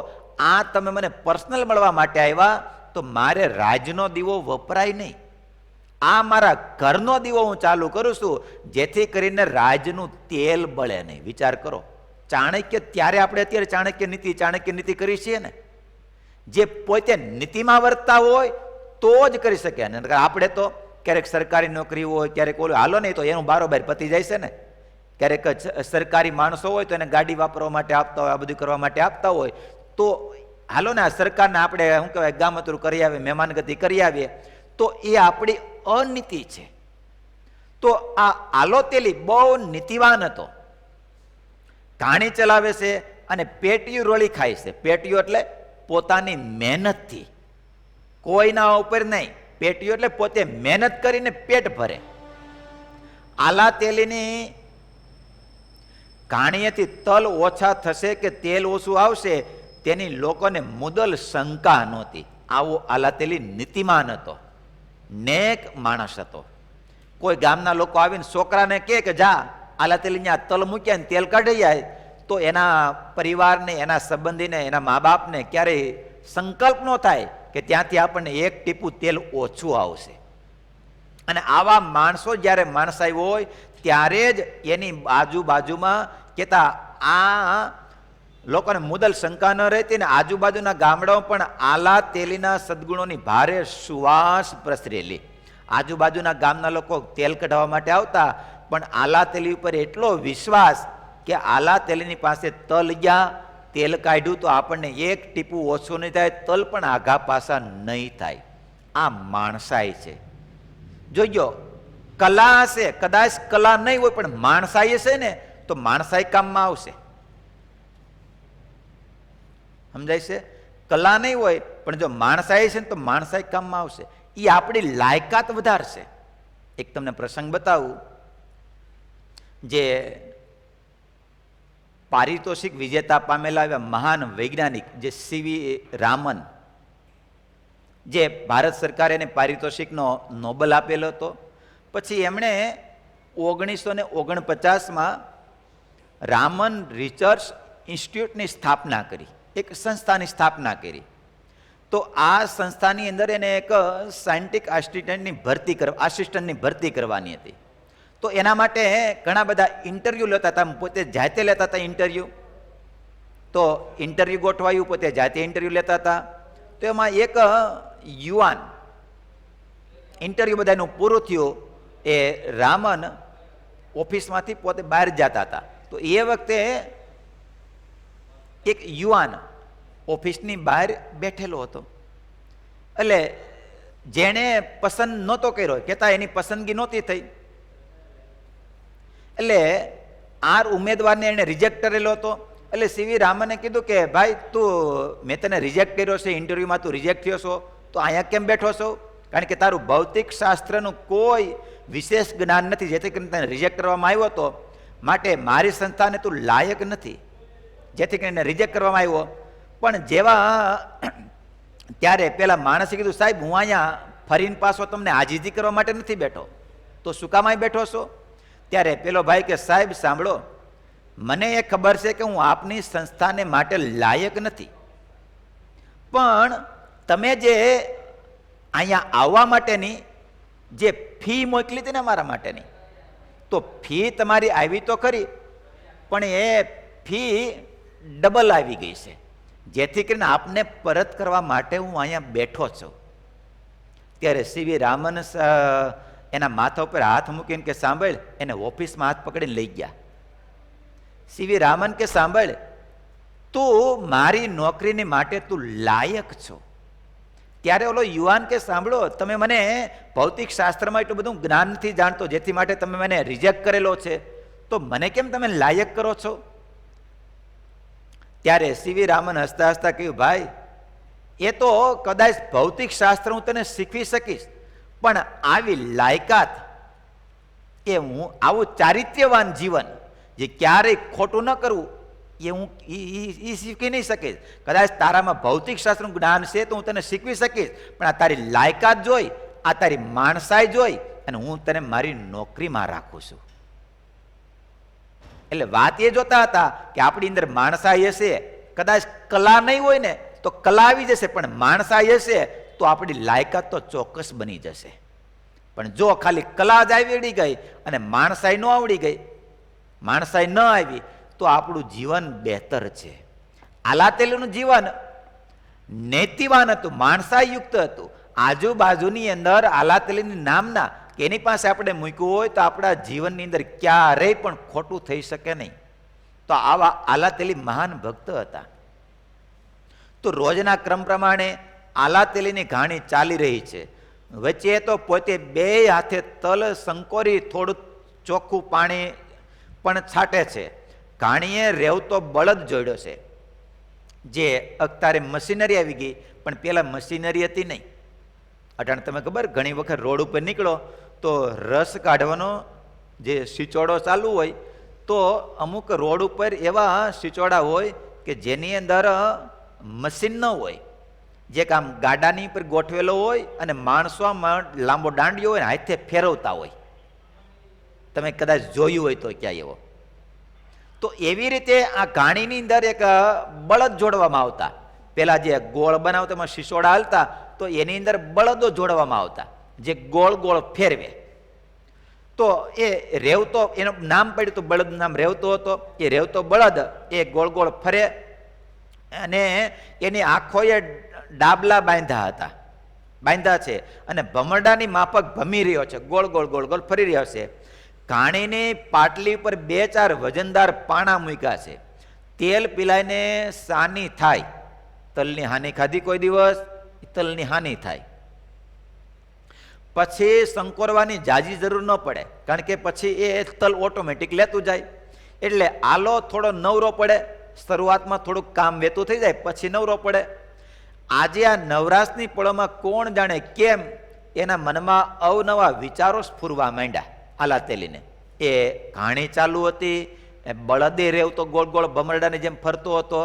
આ તમે મને પર્સનલ મળવા માટે આવ્યા, તો મારે રાજનો દીવો વપરાય નહીં. આ મારા ઘરનો દીવો હું ચાલુ કરું છું, જેથી કરીને રાજનું તેલ બળે નહીં. વિચાર કરો. ચાણક્ય ત્યારે આપણે અત્યારે ચાણક્ય નીતિ કરી છીએ ને. જે પોતે નીતિમાં વર્તતા હોય તો જ કરી શકે. આપણે તો ક્યારેક સરકારી નોકરી હોય, ક્યારેક ઓલું હાલો નહીં તો એનું બારોબાર પતી જાય છે ને. ક્યારેક સરકારી માણસો હોય તો એને ગાડી વાપરવા માટે આપતા હોય, આ બધું કરવા માટે આપતા હોય, તો હાલો ને આ સરકારને આપણે શું કહેવાય ગામતરું કરી આવીએ, મહેમાનગતિ કરી આવીએ, તો એ આપણી અનીતિ છે. તો આ આલોતેલી બહુ નીતિવાન હતો. ઘાણી ચલાવે છે અને પેટીયું રોળી ખાય છે. પેટીયું એટલે પોતાની મહેનતથી, કોઈના ઉપર નહીં. પેટીયું એટલે પોતે મહેનત કરીને પેટ ભરે. આલાતેલીની ઘાણીએથી તલ ઓછા થશે કે તેલ ઓછું આવશે તેની લોકોને મુદલ શંકા નહોતી. આવો આલાતેલી નીતિમાન હતો, નેક માણસ હતો. કોઈ ગામના લોકો આવીને છોકરાને કહે કે જા આલાતેલી ત્યાં તલ મૂક્યા ને તેલ કાઢી જાય, તો એના પરિવારને, એના સંબંધીને, એના મા બાપને ક્યારેય સંકલ્પ ન થાય કે ત્યાંથી આપણને એક ટીપું તેલ ઓછું આવશે. અને આવા માણસો જ્યારે માણસ આવ્યો હોય ત્યારે જ એની આજુબાજુમાં કહેતા આ લોકોને મુદલ શંકા ન રહેતી ને આજુબાજુના ગામડાઓ પણ આલા તેલીના સદગુણોની ભારે સુવાસ પ્રસરેલી. આજુબાજુના ગામના લોકો તેલ કઢાવવા માટે આવતા, પણ આલા તેલી ઉપર એટલો વિશ્વાસ કે આલા તેલીની પાસે તલ ગયા, તેલ કાઢ્યું તો આપણને એક ટીપું ઓછું નહીં થાય, તલ પણ આઘા પાછા નહીં થાય. આ માણસાઈ છે. જોજો, કલા હશે, કદાચ કલા નહીં હોય પણ માણસાઈ હશે ને તો માણસાઈ કામમાં આવશે. સમજાય છે? કલા નહીં હોય પણ જો માણસાઈ છે ને તો માણસાઈ કામમાં આવશે. એ આપણી લાયકાત વધારશે. એક તમને પ્રસંગ બતાવું. જે પારિતોષિક વિજેતા પામેલા એવા મહાન વૈજ્ઞાનિક જે સીવી રામન, જે ભારત સરકારે એને પારિતોષિકનો નોબેલ આપેલો હતો. પછી એમણે 1949માં રામન રિસર્ચ ઇન્સ્ટિટ્યૂટની સ્થાપના કરી, એક સંસ્થાની સ્થાપના કરી. તો આ સંસ્થાની અંદર એને એક સાયન્ટિફિક આસિસ્ટન્ટની ભરતી કરવાની હતી. તો એના માટે ઘણા બધા ઇન્ટરવ્યૂ લેતા હતા, પોતે જાતે લેતા હતા ઇન્ટરવ્યૂ. તો ઇન્ટરવ્યૂ ગોઠવાયું, પોતે જાતે ઇન્ટરવ્યૂ લેતા હતા. તો એમાં એક યુવાન, ઇન્ટરવ્યૂ બધાનું પૂરું થયું, એ રામન ઓફિસમાંથી પોતે બહાર જતા હતા. તો એ વખતે એક યુવાન ઓફિસની બહાર બેઠેલો હતો. એટલે જેણે પસંદ નહોતો કર્યો, કહેતા એની પસંદગી નહોતી થઈ, એટલે આર ઉમેદવારને એને રિજેક્ટ કરેલો હતો. એટલે સીવી રામને કીધું કે ભાઈ તું, મેં તને રિજેક્ટ કર્યો છે, ઇન્ટરવ્યુમાં તું રિજેક્ટ થયો છો, તો અહીંયા કેમ બેઠો છો? કારણ કે તારું ભૌતિક શાસ્ત્રનું કોઈ વિશેષ જ્ઞાન નથી, જેથી કરીને તને રિજેક્ટ કરવામાં આવ્યો હતો. માટે મારી સંસ્થાને તું લાયક નથી, જેથી કરીને રિજેક્ટ કરવામાં આવ્યો. પણ જેવા ત્યારે પેલા માણસે કીધું, સાહેબ હું અહીંયા ફરીને પાછો તમને આજીજી કરવા માટે નથી બેઠો, તો શું કામ અહીં બેઠો છો? ત્યારે પેલો ભાઈ કે સાહેબ સાંભળો, મને એ ખબર છે કે હું આપની સંસ્થાને માટે લાયક નથી, પણ તમે જે અહીંયા આવવા માટેની જે ફી મોકલી હતી ને મારા માટેની, તો ફી તમારી આવી તો ખરી, પણ એ ફી ડબલ આવી ગઈ છે, જેથી કરીને આપને પરત કરવા માટે હું અહીંયા બેઠો છું. ત્યારે સીવી રામન એના માથા ઉપર હાથ મૂકીને કે સાંભળ, એને ઓફિસમાં હાથ પકડીને લઈ ગયા. સીવી રામન કે સાંભળ, તું મારી નોકરીની માટે તું લાયક છો. ત્યારે ઓલો યુવાન કે સાંભળો, તમે મને ભૌતિક શાસ્ત્રમાં એટલું બધું જ્ઞાન નથી જાણતો, જેથી માટે તમે મને રિજેક્ટ કરેલો છે, તો મને કેમ તમે લાયક કરો છો? ત્યારે સીવી રામન હસતા હસતા કહ્યું, ભાઈ એ તો કદાચ ભૌતિક શાસ્ત્ર હું તને શીખવી શકીશ, પણ આવી લાયકાત, એ હું આવું ચારિત્ર્યવાન જીવન જે ક્યારેય ખોટું ન કરવું, એ હું શીખી નહીં શકીશ. કદાચ તારામાં ભૌતિક શાસ્ત્રનું જ્ઞાન છે તો હું તને શીખવી શકીશ, પણ આ તારી લાયકાત જોઈ, આ તારી માણસાઈ જોઈ અને હું તને મારી નોકરીમાં રાખું છું. એટલે વાત એ જોતા હતા કે આપણી અંદર માણસાઈ હશે, કદાચ કલા નહીં હોય ને તો કલા આવી જશે, પણ માણસાઈ હશે તો આપણી લાયકાત તો ચોક્કસ બની જશે. પણ જો ખાલી કલા જ આવડી ગઈ અને માણસાઈ ન આવડી ગઈ, માણસાઈ ન આવી, તો આપણું જીવન બહેતર છે. આલાતેલીનું જીવન નૈતિવાન હતું, માણસાઈ યુક્ત હતું. આજુબાજુની અંદર આલાતેલીની નામના કે એની પાસે આપણે મૂક્યું હોય તો આપણા જીવનની અંદર ક્યારેય પણ ખોટું થઈ શકે નહીં. તો આવા આલાતેલી મહાન ભક્ત હતા. તો રોજના ક્રમ પ્રમાણે આલાતેલીની ઘાણી ચાલી રહી છે. વચ્ચે તો પોતે બે હાથે તલ સંકોરી થોડું ચોખ્ખું પાણી પણ છાંટે છે. ઘાણીએ રેવતો બળદ જોડ્યો છે, જે અત્યારે મશીનરી આવી ગઈ, પણ પેલા મશીનરી હતી નહીં. અટાણે તમે ખબર, ઘણી વખત રોડ ઉપર નીકળો તો રસ કાઢવાનો જે સિચોડો ચાલુ હોય, તો અમુક રોડ ઉપર એવા સિચોડા હોય કે જેની અંદર મશીન ન હોય, જે કામ ગાડાની ઉપર ગોઠવેલો હોય અને માણસો લાંબો દાંડિયો હોય ને હાથે ફેરવતા હોય. તમે કદાચ જોયું હોય તો ક્યાંય એવો. તો એવી રીતે આ ઘાણીની અંદર એક બળદ જોડવામાં આવતા. પેલા જે ગોળ બનાવતા એમાં શિસોડા હાલતા, તો એની અંદર બળદો જોડવામાં આવતા જે ગોળ ગોળ ફેરવે. તો એ રેવતો, એનું નામ પડ્યું તો બળદનું નામ રેવતો હતો. એ રેવતો બળદ એ ગોળ ગોળ ફરે અને એની આંખોએ ડાબલા બાંધ્યા હતા. બાંધ્યા છે અને ભમરડાની માફક ભમી રહ્યો છે, ગોળ ગોળ ગોળ ગોળ ફરી રહ્યો છે. ઘાણીની પાટલી ઉપર 2-4 વજનદાર પાણા મૂક્યા છે. તેલ પીલાઈને સાની થાય. તલની હાની ખાધી કોઈ દિવસ? તલની હાની થાય. પછી સંકોરવાની જાજી જરૂર ન પડે, કારણ કે પછી એ તલ ઓટોમેટિક લેતું જાય. એટલે આલો થોડો નવરો પડે, શરૂઆતમાં થોડુંક કામ વેતું થઈ જાય, પછી નવરો પડે. આજે આ નવરાશની પળોમાં કોણ જાણે કેમ એના મનમાં અવનવા વિચારો સ્ફુરવા માંડ્યા. આલા તેલીને એ ઘાણી ચાલુ હતી, બળદે રેવતો ગોળ ગોળ ભમરડાની જેમ ફરતો હતો,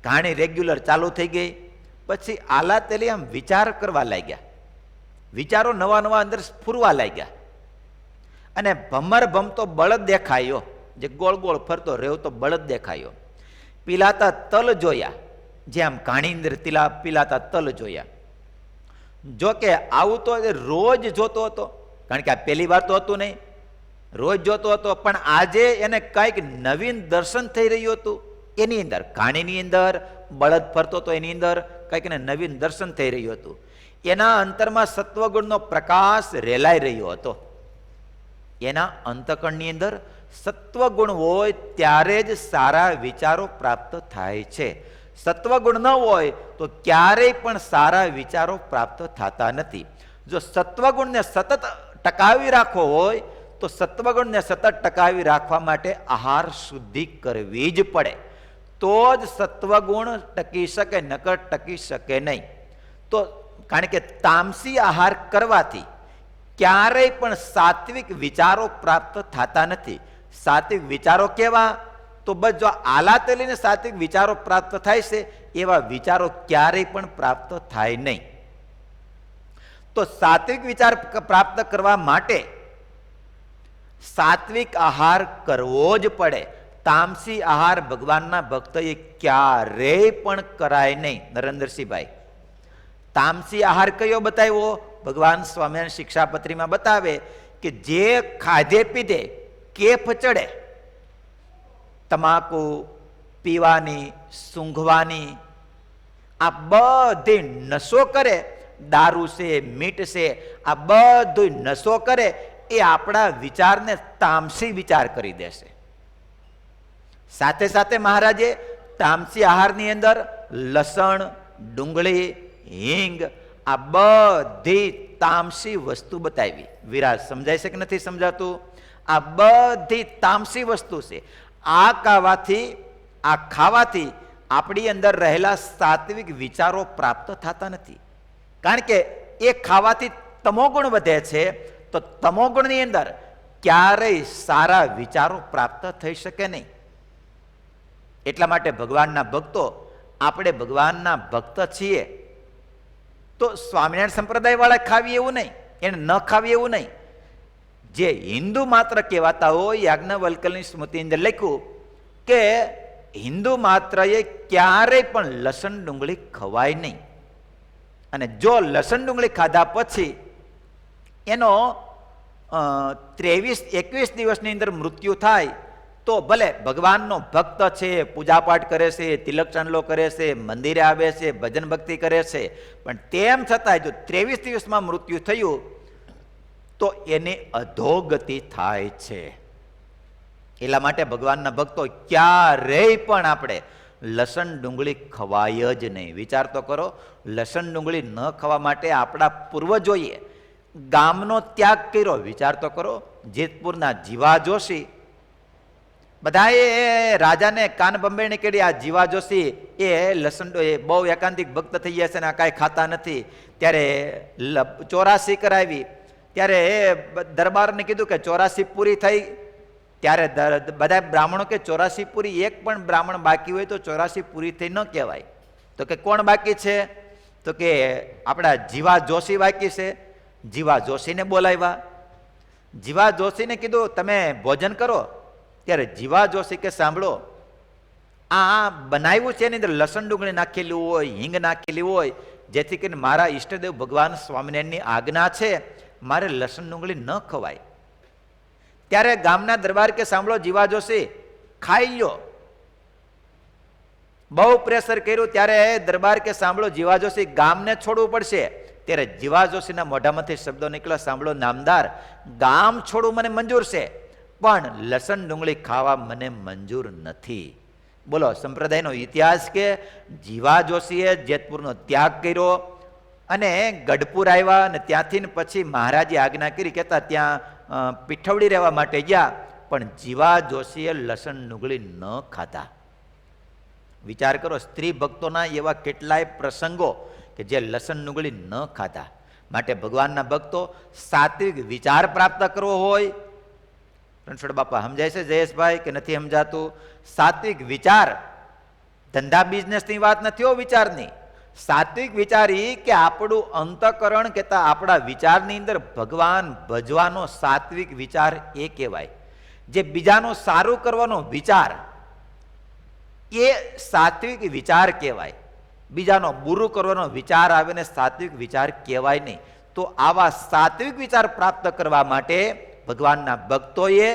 ઘાણી રેગ્યુલર ચાલુ થઈ ગઈ. પછી આલા તેલી આમ વિચાર કરવા લાગ્યા, વિચારો નવા નવા અંદર સ્ફુરવા લાગ્યા. અને ભમર ભમતો બળદ દેખાયો, જે ગોળ ગોળ ફરતો રેવતો બળદ દેખાયો. પીલાતા તલ જોયા, જે આમ ઘાણી અંદર પીલાતા તલ જોયા. જો કે આવું તો રોજ જોતો હતો, કારણ કે આ પહેલી વાર તો હતું નહીં, રોજ જોતો હતો. પણ આજે એને કંઈક નવીન દર્શન થઈ રહ્યું હતું. એની અંદર ઘાણીની અંદર બળદ ફરતો હતો, એની અંદર કંઈક એને નવીન દર્શન થઈ રહ્યું હતું. એના અંતરમાં સત્વગુણનો પ્રકાશ રેલાઈ રહ્યો હતો. એના અંતકણની અંદર સત્વગુણ હોય ત્યારે જ સારા વિચારો પ્રાપ્ત થાય છે. સત્વગુણ ન હોય તો ક્યારેય પણ સારા વિચારો પ્રાપ્ત થતા નથી. જો સત્વગુણને સતત ટકાવી રાખવો હોય તો સત્વગુણને સતત ટકાવી રાખવા માટે આહાર શુદ્ધિ કરવી જ પડે, તો જ સત્વગુણ ટકી શકે, નકર ટકી શકે નહીં. તો કારણ કે તામસી આહાર કરવાથી ક્યારેય પણ સાત્વિક વિચારો પ્રાપ્ત થતા નથી. સાત્વિક વિચારો કેવા? તો બસ જો આલા તેલીને સાત્વિક વિચારો પ્રાપ્ત થાય છે, એવા વિચારો ક્યારેય પણ પ્રાપ્ત થાય નહીં. તો સાત્વિક વિચાર પ્રાપ્ત કરવા માટે સાત્વિક આહાર કરવો જ પડે. તામસી આહાર ભગવાનના ભક્તોએ ક્યારેય પણ કરાય નહીં. નરેન્દ્રસિંહભાઈ, તામસી આહાર કયો બતાવ્યો? ભગવાન સ્વામિનારાયણ શિક્ષાપત્રીમાં બતાવે કે જે ખાધે પીધે કેફ ચડે, તમાકુ પીવાની, સૂંઘવાની, આ બધી નશો કરે, દારૂ છે, મીઠ છે, આ બધું નશો કરે, એ આપણા વિચારને તામસી વિચાર કરી દેશે. સાથે સાથે મહારાજે તામસી આહારની અંદર લસણ, ડુંગળી, હિંગ, આ બધી તામસી વસ્તુ બતાવી. વિરાજ સમજાય છે કે નથી સમજાતું? આ બધી તામસી વસ્તુ છે. આ ખાવાથી આપણી અંદર રહેલા સાત્વિક વિચારો પ્રાપ્ત થતા નથી. કારણ કે એ ખાવાથી તમોગુણ વધે છે, તો તમોગુણની અંદર ક્યારેય સારા વિચારો પ્રાપ્ત થઈ શકે નહીં. એટલા માટે ભગવાનના ભક્તો, આપણે ભગવાનના ભક્ત છીએ તો સ્વામિનારાયણ સંપ્રદાય વાળા ખાવી એવું નહીં, એને ન ખાવી એવું નહીં. જે હિન્દુ માત્ર કહેવાતા હોય, યાજ્ઞવલ્ક્યની સ્મૃતિની અંદર લખ્યું કે હિન્દુ માત્રએ ક્યારેય પણ લસણ ડુંગળી ખવાય નહીં. અને જો લસણ ડુંગળી ખાધા પછી એનો 23-21 દિવસની અંદર મૃત્યુ થાય તો ભલે ભગવાનનો ભક્ત છે, પૂજાપાઠ કરે છે, તિલક ચાંદલો કરે છે, મંદિરે આવે છે, ભજન ભક્તિ કરે છે, પણ તેમ છતાંય જો 23 દિવસમાં મૃત્યુ થયું તો એની અધોગતિ થાય છે. એટલા માટે ભગવાનના ભક્તો ક્યારેય પણ આપણે લસણ ડુંગળી ખવાય જ નહીં. વિચાર તો કરો, લસણ ડુંગળી ન ખાવા માટે આપણા પૂર્વજોએ ગામનો ત્યાગ કર્યો. વિચાર તો કરો, જેતપુરના જીવા જોશી, બધાએ રાજાને કાન બંબેણી કરી, આ જીવા જોશી એ લસણ બહુ એકાંતિક ભક્ત થઈ ગયા છે ને આ કાંઈ ખાતા નથી. ત્યારે 84 કરાવી, ત્યારે એ દરબારને કીધું કે 84 પૂરી થઈ. ત્યારે બધા બ્રાહ્મણો કે 84 પૂરી, એક પણ બ્રાહ્મણ બાકી હોય તો 84 પૂરી થઈ ન કહેવાય. તો કે કોણ બાકી છે? તો કે આપણા જીવા જોશી બાકી છે. જીવા જોશીને બોલાવ્યા. જીવા જોશીને કીધું તમે ભોજન કરો. ત્યારે જીવા જોશી કે સાંભળો, આ બનાવ્યું છે એની અંદર લસણ ડુંગળી નાખેલી હોય, હિંગ નાખેલી હોય, જેથી કરીને મારા ઈષ્ટદેવ ભગવાન સ્વામિનારાયણની આજ્ઞા છે, મારે લસણ ડુંગળી ન ખવાય. ત્યારે ગામના દરબાર કે સાંભળો જીવા જોશી, ખાઈ લ્યો. બહુ પ્રેશર કર્યું ત્યારે દરબાર કે સાંભળો જીવા જોશી, ગામને છોડવું પડશે, ત્યારે જીવા જોશીના મોઢામાંથી શબ્દો નીકળ્યા, સાંભળો નામદાર, ગામ છોડવું મને મંજૂર છે, પણ લસણ ડુંગળી ખાવા મને મંજૂર નથી. બોલો, સંપ્રદાયનો ઇતિહાસ કે જીવા જોશીએ જેતપુરનો ત્યાગ કર્યો અને ગઢપુર આવ્યા અને ત્યાંથી પછી મહારાજે આજ્ઞા કરી, કહેતા ત્યાં પીઠવડી રહેવા માટે ગયા, પણ જીવા જોશીએ લસણ ડુંગળી ન ખાતા. વિચાર કરો, સ્ત્રી ભક્તોના એવા કેટલાય પ્રસંગો કે જે લસણ ડુંગળી ન ખાતા. માટે ભગવાનના ભક્તો સાત્વિક વિચાર પ્રાપ્ત કરવો હોય, રણછોડ બાપા સમજાય છે જયેશભાઈ કે નથી સમજાતું? સાત્વિક વિચાર, ધંધા બિઝનેસની વાત નથી હો વિચારની. સાત્વિક વિચાર એ કે આપણું અંતઃકરણ કહેતા આપણા વિચારની અંદર ભગવાન ભજવાનો સાત્વિક વિચાર એ કહેવાય. જે બીજાનું સારું કરવાનો વિચાર એ સાત્વિક વિચાર કહેવાય. બીજાનો બુરું કરવાનો વિચાર આવે ને સાત્વિક વિચાર કહેવાય નહીં. તો આવા સાત્વિક વિચાર પ્રાપ્ત કરવા માટે ભગવાનના ભક્તોએ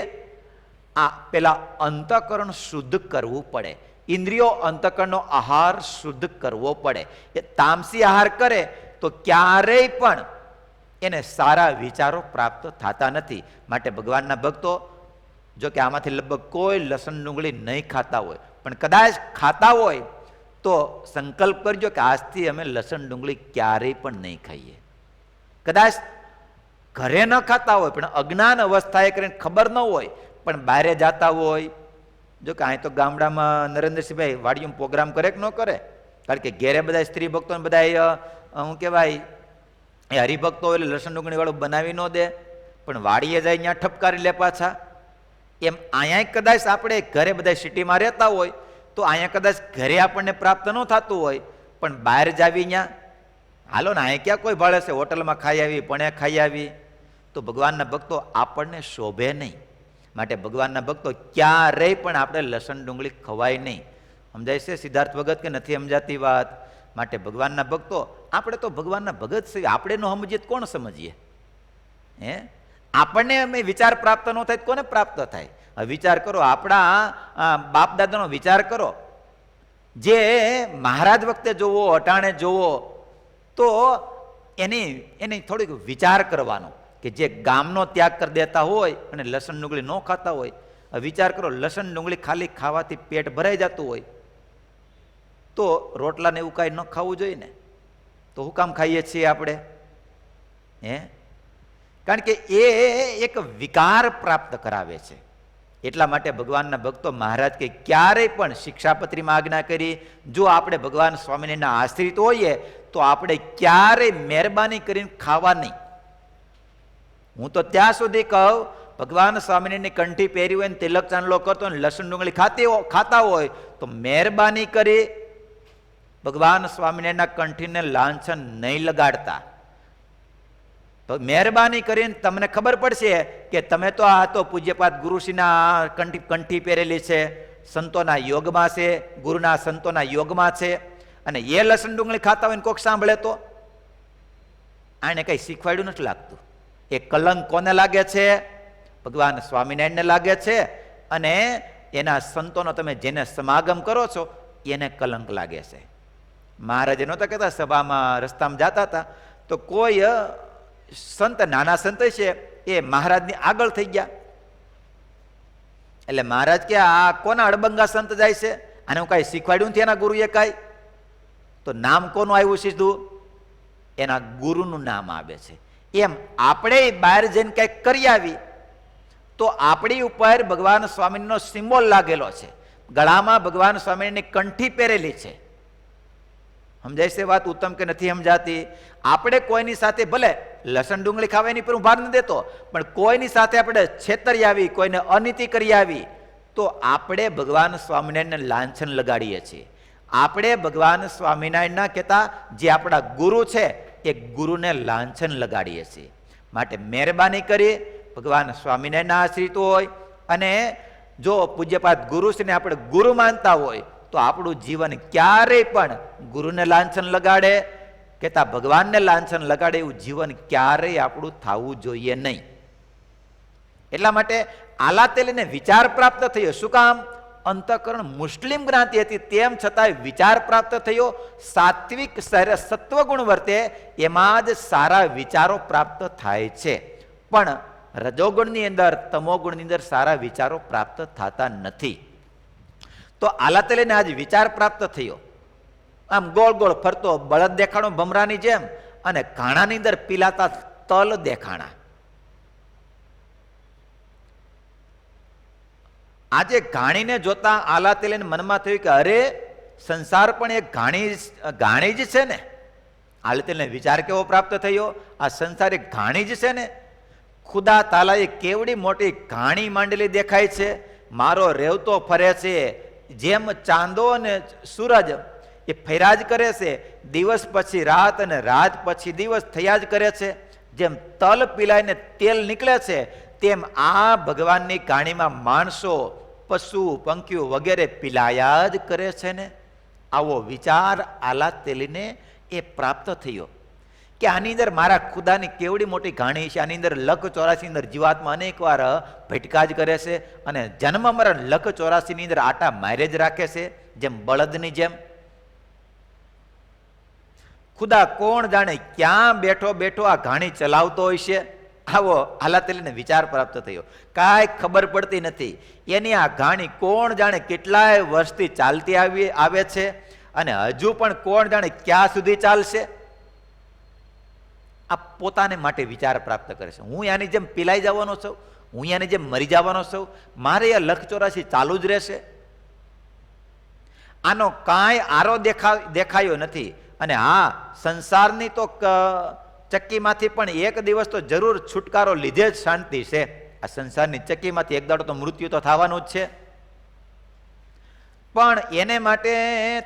આ પેલા અંતઃકરણ શુદ્ધ કરવું પડે. ઇન્દ્રિયો અંતઃકરણનો આહાર શુદ્ધ કરવો પડે. એ તામસી આહાર કરે તો ક્યારેય પણ એને સારા વિચારો પ્રાપ્ત થતા નથી. માટે ભગવાનના ભક્તો, જો કે આમાંથી લગભગ કોઈ લસણ ડુંગળી નહીં ખાતા હોય, પણ કદાચ ખાતા હોય તો સંકલ્પ કરજો કે આજથી અમે લસણ ડુંગળી ક્યારેય પણ નહીં ખાઈએ. કદાચ ઘરે ન ખાતા હોય પણ અજ્ઞાન અવસ્થાએ કરીને ખબર ન હોય, પણ બહારે જતા હોય, જો કે અહીં તો ગામડામાં નરેન્દ્રસિંહભાઈ વાડીઓમાં પ્રોગ્રામ કરે કે ન કરે? કારણ કે ઘેરે બધા સ્ત્રી ભક્તો બધા શું કહેવાય એ હરિભક્તો એટલે લસણ ડુંગળી વાળું બનાવી ન દે, પણ વાડીએ જાય ત્યાં ઠપકારી લે પાછા. એમ અહીંયા કદાચ આપણે ઘરે બધા સિટીમાં રહેતા હોય તો અહીંયા કદાચ ઘરે આપણને પ્રાપ્ત ન થતું હોય, પણ બહાર જાવી ત્યાં હાલો ને, અહીંયા ક્યાં કોઈ ભાડે છે, હોટલમાં ખાઈ આવી, પણ ખાઈ આવી, તો ભગવાનના ભક્તો આપણને શોભે નહીં. માટે ભગવાનના ભક્તો ક્યારેય પણ આપણે લસણ ડુંગળી ખવાય નહીં. સમજાય છે સિદ્ધાર્થ ભગત કે નથી સમજાતી વાત? માટે ભગવાનના ભક્તો, આપણે તો ભગવાનના ભગત છે, આપણે ન સમજીએ કોણ સમજીએ? હે, આપણને અમે વિચાર પ્રાપ્ત ન થાય કોને પ્રાપ્ત થાય? હવે વિચાર કરો, આપણા બાપ દાદાનો વિચાર કરો. જે મહારાજ વખતે જોવો, અટાણે જોવો, તો એની થોડીક વિચાર કરવાનો કે જે ગામનો ત્યાગ કરી દેતા હોય અને લસણ ડુંગળી ન ખાતા હોય. વિચાર કરો, લસણ ડુંગળી ખાલી ખાવાથી પેટ ભરાઈ જતું હોય તો રોટલાને એવું કાંઈ ન ખાવું જોઈએ ને? તો શું કામ ખાઈએ છીએ આપણે? હે, કારણ કે એ એક વિકાર પ્રાપ્ત કરાવે છે. એટલા માટે ભગવાનના ભક્તો, મહારાજ કે ક્યારેય પણ શિક્ષાપત્રીમાં આજ્ઞા કરી, જો આપણે ભગવાન સ્વામિનારાયણના આશ્રિત હોઈએ તો આપણે ક્યારેય મહેરબાની કરીને ખાવા નહીં. હું તો ત્યાં સુધી કહું, ભગવાન સ્વામિનારાયણની કંઠી પહેરી હોય ને તિલક ચાંદલો કરતો ને લસણ ડુંગળી ખાતા હોય તો મહેરબાની કરી ભગવાન સ્વામિનારાયણના કંઠીને લાંછન નહીં લગાડતા. તો મહેરબાની કરીને તમને ખબર પડશે કે તમે તો આ તો પૂજ્યપાદ ગુરુશ્રીના કંઠી પહેરેલી છે, સંતોના યોગમાં છે, ગુરુના સંતોના યોગમાં છે, અને એ લસણ ડુંગળી ખાતા હોય ને કોક સાંભળે તો આને કઈ શીખવાડ્યું નથી લાગતું. એ કલંક કોને લાગે છે? ભગવાન સ્વામિનારાયણને લાગે છે, અને એના સંતોનો તમે જેને સમાગમ કરો છો એને કલંક લાગે છે. મહારાજે નહોતા કહેતા, સભામાં રસ્તામાં જતા હતા તો કોઈ સંત, નાના સંત છે, એ મહારાજની આગળ થઈ ગયા. એટલે મહારાજ કે આ કોના અડબંગા સંત જાય છે, આને હું કાંઈ શીખવાડ્યું નથી એના ગુરુએ કાંઈ? તો નામ કોનું આવ્યું સીધું? એના ગુરુનું નામ આવે છે. એમ આપણે બહાર જઈને કંઈક કરી આવી તો આપણી ઉપર ભગવાન સ્વામિનારાયણનો સિમ્બોલ લાગેલો છે, ગળામાં ભગવાન સ્વામિનારાયણની કંઠી પહેરેલી છે. સમજાય છે વાત ઉત્તમ કે નથી સમજાતી? આપણે કોઈની સાથે ભલે લસણ ડુંગળી ખાવાની પર હું ભાર નથી દેતો, પણ કોઈની સાથે આપણે છેતરી આવી, કોઈને અનીતિ કરી આવી તો આપણે ભગવાન સ્વામિનારાયણને લાંછન લગાડીએ છીએ. આપણે ભગવાન સ્વામિનારાયણના કહેતા જે આપણા ગુરુ છે એ ગુરુને લાંછન લગાડીએ છીએ. માટે મહેરબાની કરી ભગવાન સ્વામિનારાયણના આશ્રિત હોય અને જો પૂજ્યપાદ ગુરુશ્રીને આપણે ગુરુ માનતા હોય તો આપણું જીવન ક્યારેય પણ ગુરુને લાંછન લગાડે કહેતા ભગવાનને લાંછન લગાડે એવું જીવન ક્યારેય આપણું થવું જોઈએ નહીં. એટલા માટે આલા તેલીને વિચાર પ્રાપ્ત થયો. શું કામ? અંતઃકરણ મુસ્લિમ જ્ઞાતિ હતી, તેમ છતાંય વિચાર પ્રાપ્ત થયો. સાત્વિક સત્વગુણ વર્તે એમાં જ સારા વિચારો પ્રાપ્ત થાય છે, પણ રજોગુણની અંદર, તમોગુણની અંદર સારા વિચારો પ્રાપ્ત થતા નથી. તો આલાતલીને આજ વિચાર પ્રાપ્ત થયો. આમ ગોળ ગોળ ફરતો બળદ દેખાણો ભમરાની જેમ, અને ઘાણાની અંદર પીલાતા તલ દેખાણા. આજે ઘાણીને જોતા આલાતલીને મનમાં થયું કે અરે, સંસાર પણ એક ઘાણી જ છે ને. આલાતલીને વિચાર કેવો પ્રાપ્ત થયો, આ સંસાર એક ઘાણી જ છે ને. ખુદા તાલાએ કેવડી મોટી ઘાણી માંડેલી દેખાય છે. મારો રેવતો ફરે છે, જેમ ચાંદો અને સૂરજ એ ફર્યા જ કરે છે, દિવસ પછી રાત અને રાત પછી દિવસ થયા જ કરે છે. જેમ તલ પીલાઈને તેલ નીકળે છે, તેમ આ ભગવાનની ઘાણીમાં માણસો, પશુ, પંખીઓ વગેરે પીલાયા જ કરે છે ને. આવો વિચાર આલાતલીને એ પ્રાપ્ત થયો કે આની અંદર મારા ખુદાની કેવડી મોટી ઘાણી છે. આની અંદર લખ 84 અંદર જીવાત્મા અનેક વાર ભટકા જ કરે છે, અને જન્મ મરણ લખ 84 ની અંદર આટા મારે જ રાખે છે, જેમ બળદની જેમ. ખુદા કોણ જાણે ક્યાં બેઠો બેઠો આ ઘાણી ચલાવતો હોય છે. આવો આલાતલીને વિચાર પ્રાપ્ત થયો. કાંઈ ખબર પડતી નથી એની આ ઘાણી કોણ જાણે કેટલાય વર્ષથી ચાલતી આવે છે, અને હજુ પણ કોણ જાણે ક્યાં સુધી ચાલશે. આ પોતાને માટે વિચાર પ્રાપ્ત કરે છે. હું આની જેમ પીલાઈ જવાનો છું, હું આની જેમ મરી જવાનો છું, મારે આ લખ 84 ચાલુ જ રહેશે. આનો કાંઈ આરો દેખાયો નથી. અને હા, સંસારની તો ચક્કીમાંથી પણ એક દિવસ તો જરૂર છુટકારો લીધે જ શાંતિ છે. આ સંસારની ચક્કીમાંથી એક દાડો તો મૃત્યુ તો થવાનું જ છે. પણ એને માટે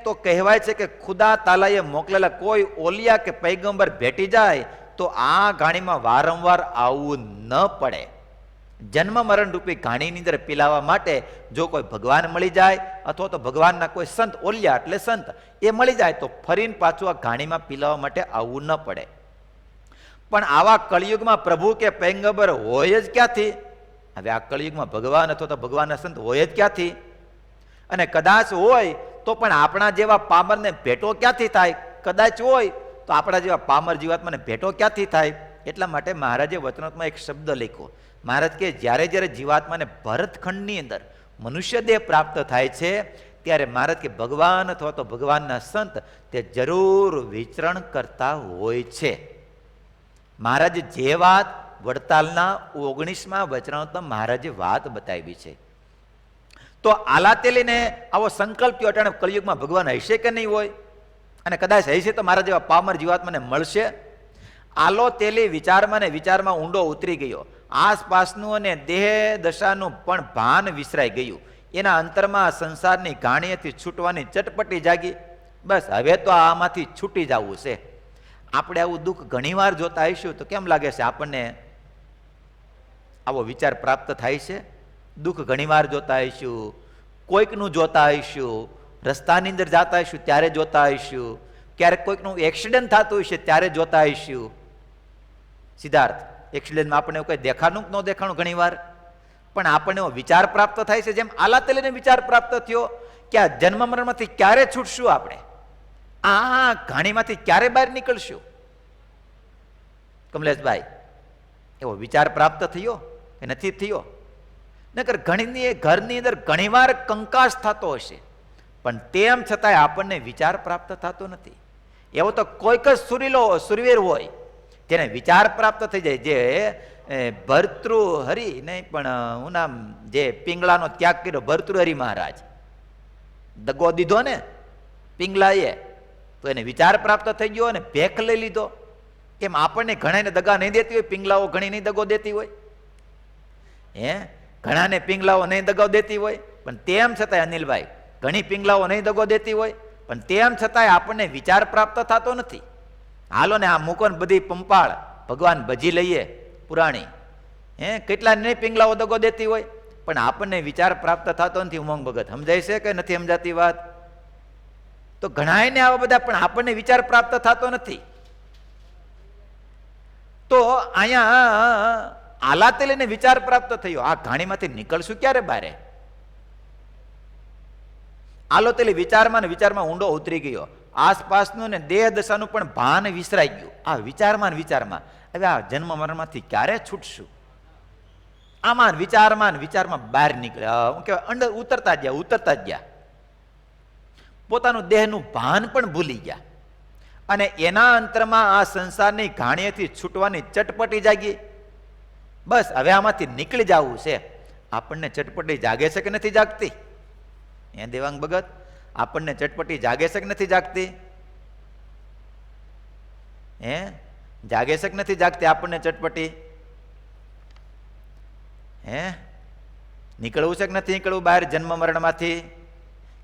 તો કહેવાય છે કે ખુદા તાલાએ મોકલેલા કોઈ ઓલિયા કે પૈગંબર ભેટી જાય તો આ ઘાણીમાં વારંવાર આવવું ન પડે. જન્મ મરણ રૂપી ઘાણીની અંદર પીલાવા માટે જો કોઈ ભગવાન મળી જાય, અથવા તો ભગવાનના કોઈ સંત, ઓલિયા એટલે સંત, એ મળી જાય તો ફરીને પાછું આ ઘાણીમાં પીલાવા માટે આવવું ન પડે. પણ આવા કળિયુગમાં પ્રભુ કે પૈગંબર હોય જ ક્યાંથી? હવે આ કળિયુગમાં ભગવાન અથવા તો ભગવાનના સંત હોય જ ક્યાંથી? અને કદાચ હોય તો પણ આપણા જેવા પામરને ભેટો ક્યાંથી થાય? કદાચ હોય તો આપણા જેવા પામર જીવાત્માને ભેટો ક્યાંથી થાય? એટલા માટે મહારાજે વચનાત્મા એક શબ્દ લખ્યો. મહારાજ કે જ્યારે જ્યારે જીવાત્માને ભરતખંડની અંદર મનુષ્ય દેહ પ્રાપ્ત થાય છે, ત્યારે મહારાજ કે ભગવાન અથવા તો ભગવાનના સંત તે જરૂર વિચરણ કરતા હોય છે. મહારાજે જે વાત વડતાલના 19મા વચનામૃતમાં મહારાજે વાત બતાવી છે. તો આલાતલીને આવો સંકલ્પ થયો, અટાણે કળિયુગમાં ભગવાન હશે કે નહીં હોય, અને કદાચ હશે તો મારા જેવા પામર જીવાત્માને મળશે. આલોતેલી વિચારમાં ને વિચારમાં ઊંડો ઉતરી ગયો. આસપાસનું અને દેહ દશાનું પણ ભાન વિસરાઈ ગયું. એના અંતરમાં સંસારની ઘાણીએથી છૂટવાની ચટપટી જાગી. બસ હવે તો આમાંથી છૂટી જવું છે. આપણે આવું દુઃખ ઘણીવાર જોતા આવીશું તો કેમ લાગે છે આપણને આવો વિચાર પ્રાપ્ત થાય છે? દુઃખ ઘણીવાર જોતા આવીશું, કોઈકનું જોતા આવીશું, રસ્તાની અંદર જતા આવીશું ત્યારે જોતા આવીશું, ક્યારેક કોઈકનું એક્સિડન્ટ થતું હશે ત્યારે જોતા આવીશું. સિદ્ધાર્થ, એક્સિડન્ટમાં આપણને એવું કંઈ દેખાણું કે ન દેખાણું ઘણીવાર, પણ આપણને એવો વિચાર પ્રાપ્ત થાય છે. જેમ આલાતલીને વિચાર પ્રાપ્ત થયો કે આ જન્મ મરણમાંથી ક્યારે છૂટશું આપણે, આ ઘાણીમાંથી ક્યારે બહાર નીકળશું? કમલેશભાઈ, એવો વિચાર પ્રાપ્ત થયો કે નથી થયો? નકર ઘરની અંદર ઘણીવાર કંકાસ થતો હશે, પણ તેમ છતાંય આપણને વિચાર પ્રાપ્ત થતો નથી. એવો તો કોઈક જ સુરવીર હોય જેને વિચાર પ્રાપ્ત થઈ જાય. જે ભર્તૃહરિ નહીં, પણ હું નામ, જે પિંગળાનો ત્યાગ કર્યો, ભર્તૃહરિ મહારાજ, દગો દીધો ને પિંગલાએ, તો એને વિચાર પ્રાપ્ત થઈ ગયો અને ભેખ લઈ લીધો. એમ આપણને ઘણાને દગા નહીં દેતી હોય, પિંગલાઓ ઘણી નહીં દગો દેતી હોય, ઘણાને પિંગલાઓ નહીં દગો દેતી હોય, પણ તેમ છતાંય અનિલભાઈ, ઘણી પિંગલાઓ નહીં દગો દેતી હોય, પણ તેમ છતાંય આપણને વિચાર પ્રાપ્ત થતો નથી. હાલો ને આ મૂકો ને બધી પંપાળ ભગવાન ભજી લઈએ પુરાણી, કેટલા નહીં પિંગલાઓ દગો દેતી હોય, પણ આપણને વિચાર પ્રાપ્ત થતો નથી. ઉમંગ ભગત, સમજાય છે કે નથી સમજાતી વાત? તો ઘણાને આવા બધા, પણ આપણને વિચાર પ્રાપ્ત થતો નથી. તો અહીંયા આલાતલીને વિચાર પ્રાપ્ત થયો, આ ઘાણીમાંથી નીકળશું ક્યારે બારે? આલો તેલી વિચારમાં ને વિચારમાં ઊંડો ઉતરી ગયો, આસપાસનું ને દેહ દશાનું પણ ભાન વિસરાઈ ગયું. આ વિચારમાં ને વિચારમાં હવે આ જન્મ મરણમાંથી ક્યારે છૂટશું? આમાં વિચારમાં બહાર નીકળ્યા, હું કહેવાય અંદર ઉતરતા જ ગયા, પોતાનું દેહનું ભાન પણ ભૂલી ગયા. અને એના અંતરમાં આ સંસારની ઘાણીએથી છૂટવાની ચટપટી જાગી. બસ હવે આમાંથી નીકળી જવું છે. આપણને ચટપટી જાગે છે કે નથી જાગતી? એ દેવાંગ ભગત, આપણને ચટપટી જાગે છે કે નથી જાગતી? હે, જાગે છે કે નથી જાગતી આપણને ચટપટી? હે, નીકળવું છે કે નથી નીકળવું બહાર જન્મ મરણમાંથી?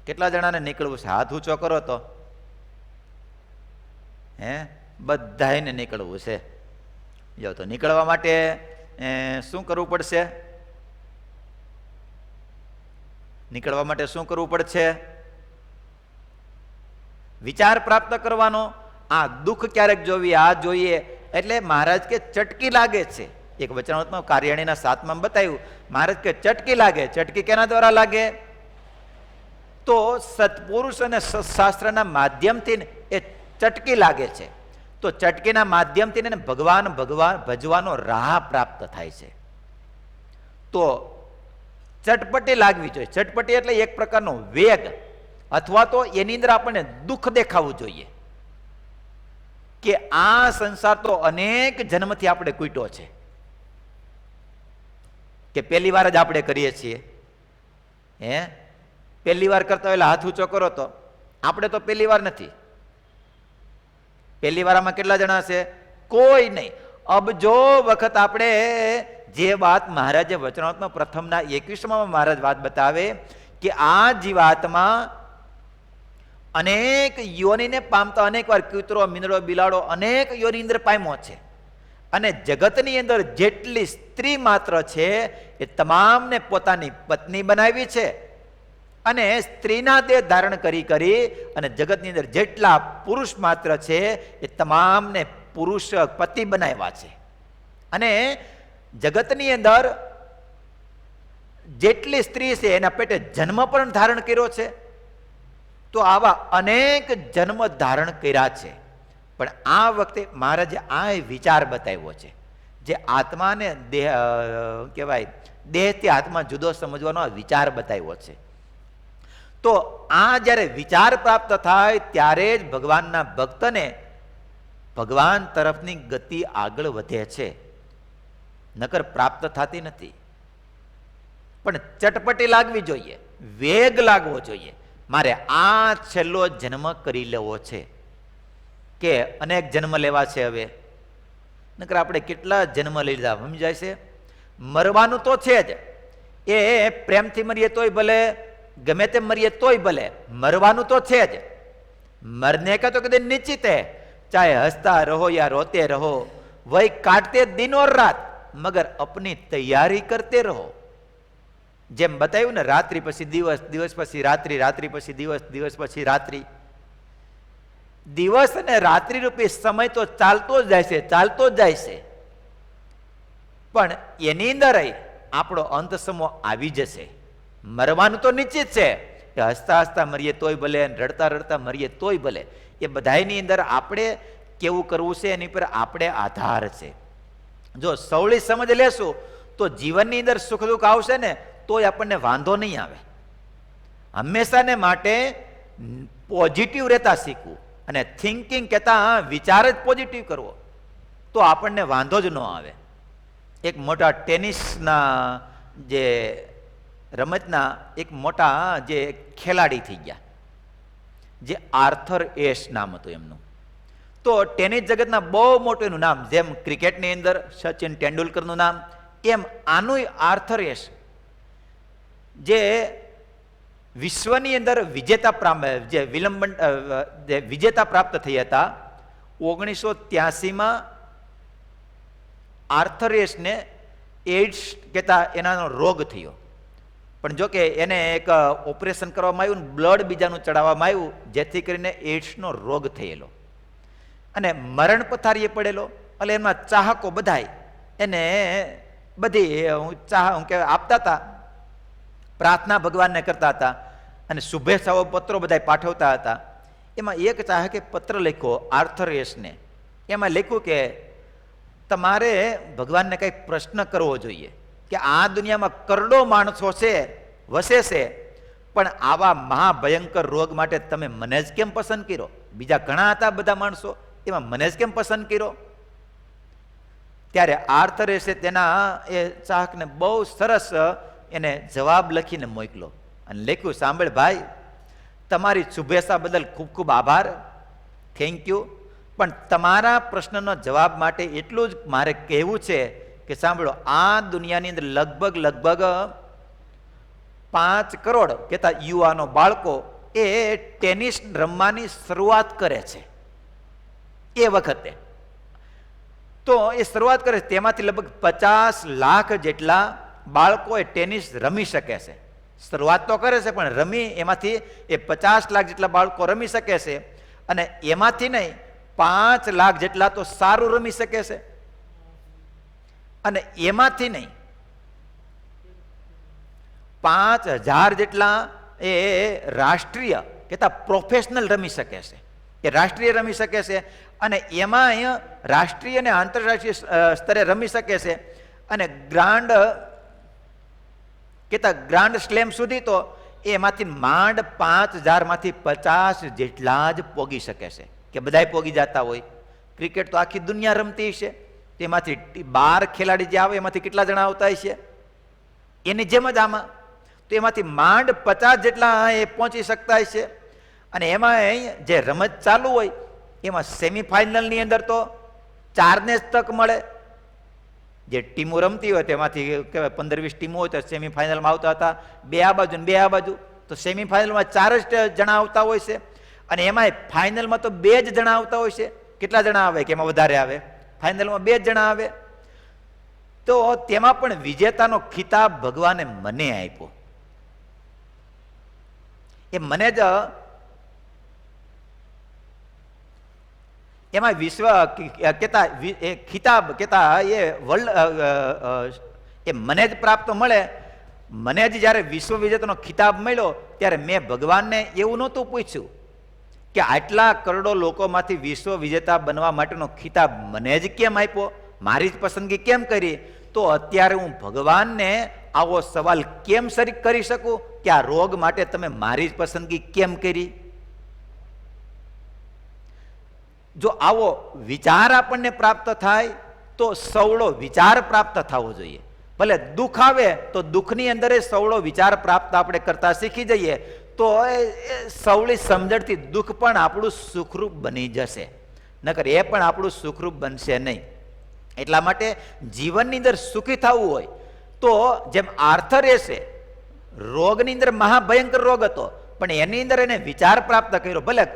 કેટલા જણાને નીકળવું છે? હાથ ઊંચો કરો તો. હે, બધાને નીકળવું છે. જો તો નીકળવા માટે શું કરવું પડશે? નીકળવા માટે શું કરવું પડશે? વિચાર પ્રાપ્ત કરવાનો. આ દુઃખ ક્યારેક જોઈએ, આ જોઈએ એટલે મહારાજ કે ચટકી લાગે છે. એક વચનામૃતમાં કાર્યાણીના 7માં બતાવ્યું, મહારાજ કે ચટકી લાગે. ચટકી કેના દ્વારા લાગે? તો સત્પુરુષ અને સત્શાસ્ત્રના માધ્યમથી એ ચટકી લાગે છે. તો ચટકીના માધ્યમથી ભગવાન ભજવાનો રાહ પ્રાપ્ત થાય છે. તો ચટપટી લાગવી જોઈએ. ચટપટી એટલે એક પ્રકારનો વેગ, અથવા તો એની અંદર આપણને દુઃખ દેખાવું જોઈએ કે આ સંસાર તો અનેક જન્મથી આપણે કૂટ્યો છે, કે પહેલી વાર જ આપણે કરીએ છીએ. હે, પહેલી વાર કરતા હોય હાથ ઊંચો કરો તો. આપણે તો પહેલી વાર નથી. પહેલી વારમાં કેટલા જણા છે? કોઈ નહીં. અબજો વખત આપણે જે વાત મહારાજે વચનામૃતમાં પ્રથમના 21માં મહારાજ વાત બતાવે કે આ જીવાત્મા અનેક યોનિને પામતા, અનેક વાર કૂતરો, મીંદડો, બિલાડો અનેક યોની અંદર પામ્યો છે. અને જગતની અંદર જેટલી સ્ત્રી માત્ર છે એ તમામને પોતાની પત્ની બનાવી છે. અને સ્ત્રીના દેહ ધારણ કરી અને જગતની અંદર જેટલા પુરુષ માત્ર છે એ તમામને પુરુષ પતિ બનાવ્યા છે. અને જગતની અંદર જેટલી સ્ત્રી છે એના પેટે જન્મ પણ ધારણ કર્યો છે. તો આવા અનેક જન્મ ધારણ કર્યા છે. પણ આ વખતે મહારાજે આ વિચાર બતાવ્યો છે, જે આત્માને દેહ કહેવાય, દેહથી આત્મા જુદો સમજવાનો વિચાર બતાવ્યો છે. તો આ જ્યારે વિચાર પ્રાપ્ત થાય ત્યારે જ ભગવાનના ભક્તને ભગવાન તરફની ગતિ આગળ વધે છે, નકર પ્રાપ્ત થતી નથી. પણ ચટપટી લાગવી જોઈએ, વેગ લાગવો જોઈએ. મારે આ છેલ્લો જન્મ કરી લેવો છે, કે અનેક જન્મ લેવા છે. હવે નકર આપણે કેટલા જન્મ લઈ લીધા સમજાય છે. મરવાનું તો છે જ. એ પ્રેમથી મરીએ તોય ભલે, ગમે તેમ મરીએ તોય ભલે, મરવાનું તો છે જ. मरने का तो कभी निश्चित है, चाहे हंसता रहो या रोते रहो, वही काटते दिन और रात, मगर अपनी तैयारी करते रहो. જેમ બતાવ્યું ને, રાત્રિ પછી દિવસ, દિવસ પછી રાત્રિ, રાત્રિ પછી દિવસ, દિવસ પછી રાત્રિ. દિવસ અને રાત્રિ રૂપી સમય તો ચાલતો જ જાય છે, ચાલતો જ જાય છે. પણ એની અંદર આપણો અંત સમો આવી જશે. મરવાનું તો નિશ્ચિત છે. હસતા હસતા મરીએ તોય ભલે, રડતા રડતા મરીએ તોય ભલે. એ બધાની અંદર આપણે કેવું કરવું છે એની પર આપણે આધાર છે. જો સવળી સમજ લેશું તો જીવનની અંદર સુખ દુઃખ આવશે ને તોય આપણને વાંધો નહીં આવે. હંમેશાને માટે પોઝિટિવ રહેતા શીખવું, અને થિંકિંગ કહેતા વિચાર જ પોઝિટિવ કરવો, તો આપણને વાંધો જ ન આવે. એક મોટા ટેનિસના જે રમતના એક મોટા જે ખેલાડી થઈ ગયા, જે આર્થર એશ નામ હતું એમનું. તો ટેનિસ જગતના બહુ મોટું એનું નામ, જેમ ક્રિકેટની અંદર સચિન તેંડુલકરનું નામ, એમ આનું આર્થર એશ, જે વિશ્વની અંદર વિજેતા પ્રાપ્ત થઈ હતા. 1983માં આર્થર એશને એઇડ્સ કહેતા એનાનો રોગ થયો. પણ જો કે એને એક ઓપરેશન કરવામાં આવ્યું, બ્લડ બીજાનું ચડાવવામાં આવ્યું, જેથી કરીને એઇડ્સનો રોગ થયેલો અને મરણ પથારીએ પડેલો. એટલે એમાં ચાહકો બધાય એને બધી આપતા હતા, પ્રાર્થના ભગવાનને કરતા હતા. અને શુભેચ્છાઓ પત્રો બધા પાઠવતા હતા. એમાં એક ચાહકે પત્ર લખ્યો આર્થર એસને. એમાં લખ્યું કે તમારે ભગવાનને કંઈક પ્રશ્ન કરવો જોઈએ કે આ દુનિયામાં કરોડો માણસો છે, વસે છે, પણ આવા મહાભયંકર રોગ માટે તમે મને જ કેમ પસંદ કર્યો? બીજા ઘણા હતા બધા માણસો, એમાં મને જ કેમ પસંદ કર્યો? ત્યારે આર્થરેસે તેના એ ચાહકને બહુ સરસ એને જવાબ લખીને મોકલો અને લખ્યું, સાંભળ ભાઈ, તમારી શુભેચ્છા બદલ ખૂબ ખૂબ આભાર, થેન્ક યુ, પણ તમારા પ્રશ્નનો જવાબ માટે એટલું જ મારે કહેવું છે કે સાંભળો, આ દુનિયાની અંદર લગભગ 5 કરોડ કહેતા યુવાનો, બાળકો એ ટેનિસ રમવાની શરૂઆત કરે છે. એ વખતે તો એ શરૂઆત કરે છે, તેમાંથી લગભગ 50 લાખ જેટલા બાળકો એ ટેનિસ રમી શકે છે. શરૂઆત તો કરે છે, પણ રમી એમાંથી એ 50 લાખ જેટલા બાળકો રમી શકે છે. અને એમાંથી નહીં 5 લાખ જેટલા તો સારું રમી શકે છે. અને એમાંથી નહીં 5000 જેટલા એ રાષ્ટ્રીય કહેતા પ્રોફેશનલ રમી શકે છે, એ રાષ્ટ્રીય રમી શકે છે. અને એમાં અહીંયા રાષ્ટ્રીય અને આંતરરાષ્ટ્રીય સ્તરે રમી શકે છે. અને ગ્રાન્ડ સ્લેમ સુધી તો એમાંથી માંડ 5000 માંથી 50 જેટલા જ પોગી શકે છે, કે બધાય પોગી જતા હોય. ક્રિકેટ તો આખી દુનિયા રમતી છે, તેમાંથી 12 ખેલાડી જે આવે એમાંથી કેટલા જણા આવતા હશે? એની જેમ જ આમાં તો એમાંથી માંડ 50 જેટલા એ પહોંચી શકતા હશે. અને એમાં જે રમત ચાલુ હોય એમાં સેમિફાઇનલની અંદર તો 4 ને જ તક મળે. જે ટીમો રમતી હોય તેમાંથી કહેવાય 15-20 ટીમો હોય તો સેમિફાઇનલમાં આવતા હતા, 2 આ બાજુ ને 2 આ બાજુ, તો સેમિફાઇનલમાં 4 જ જણા આવતા હોય છે. અને એમાં ફાઇનલમાં તો 2 જ જણા આવતા હોય છે. કેટલા જણા આવે કે એમાં વધારે આવે? ફાઇનલમાં 2 જ જણા આવે. તો તેમાં પણ વિજેતાનો ખિતાબ ભગવાને મને આપ્યો. એ મને જ એમાં વિશ્વ કેતા ખિતાબ કેતા એ વર્લ્ડ એ મને જ પ્રાપ્ત મળે. મને જ જ્યારે વિશ્વ વિજેતાનો ખિતાબ મળ્યો ત્યારે મેં ભગવાનને એવું નહોતું પૂછ્યું કે આટલા કરોડો લોકોમાંથી વિશ્વ વિજેતા બનવા માટેનો ખિતાબ મને જ કેમ આપ્યો, મારી જ પસંદગી કેમ કરી? તો અત્યારે હું ભગવાનને આવો સવાલ કેમ કરી શકું કે આ રોગ માટે તમે મારી જ પસંદગી કેમ કરી? જો આવો વિચાર આપણને પ્રાપ્ત થાય તો સવળો વિચાર પ્રાપ્ત થવો જોઈએ. ભલે દુઃખ આવે તો દુઃખની અંદર સવળો વિચાર પ્રાપ્ત આપણે કરતા શીખી જઈએ તો સવળી સમજણથી દુઃખ પણ આપણું સુખરૂપ બની જશે, નકર એ પણ આપણું સુખરૂપ બનશે નહીં. એટલા માટે જીવનની અંદર સુખી થવું હોય તો જેમ આર્થરેસે રોગની અંદર મહાભયંકર રોગ હતો, પણ એની અંદર એને વિચાર પ્રાપ્ત કર્યો. ભલે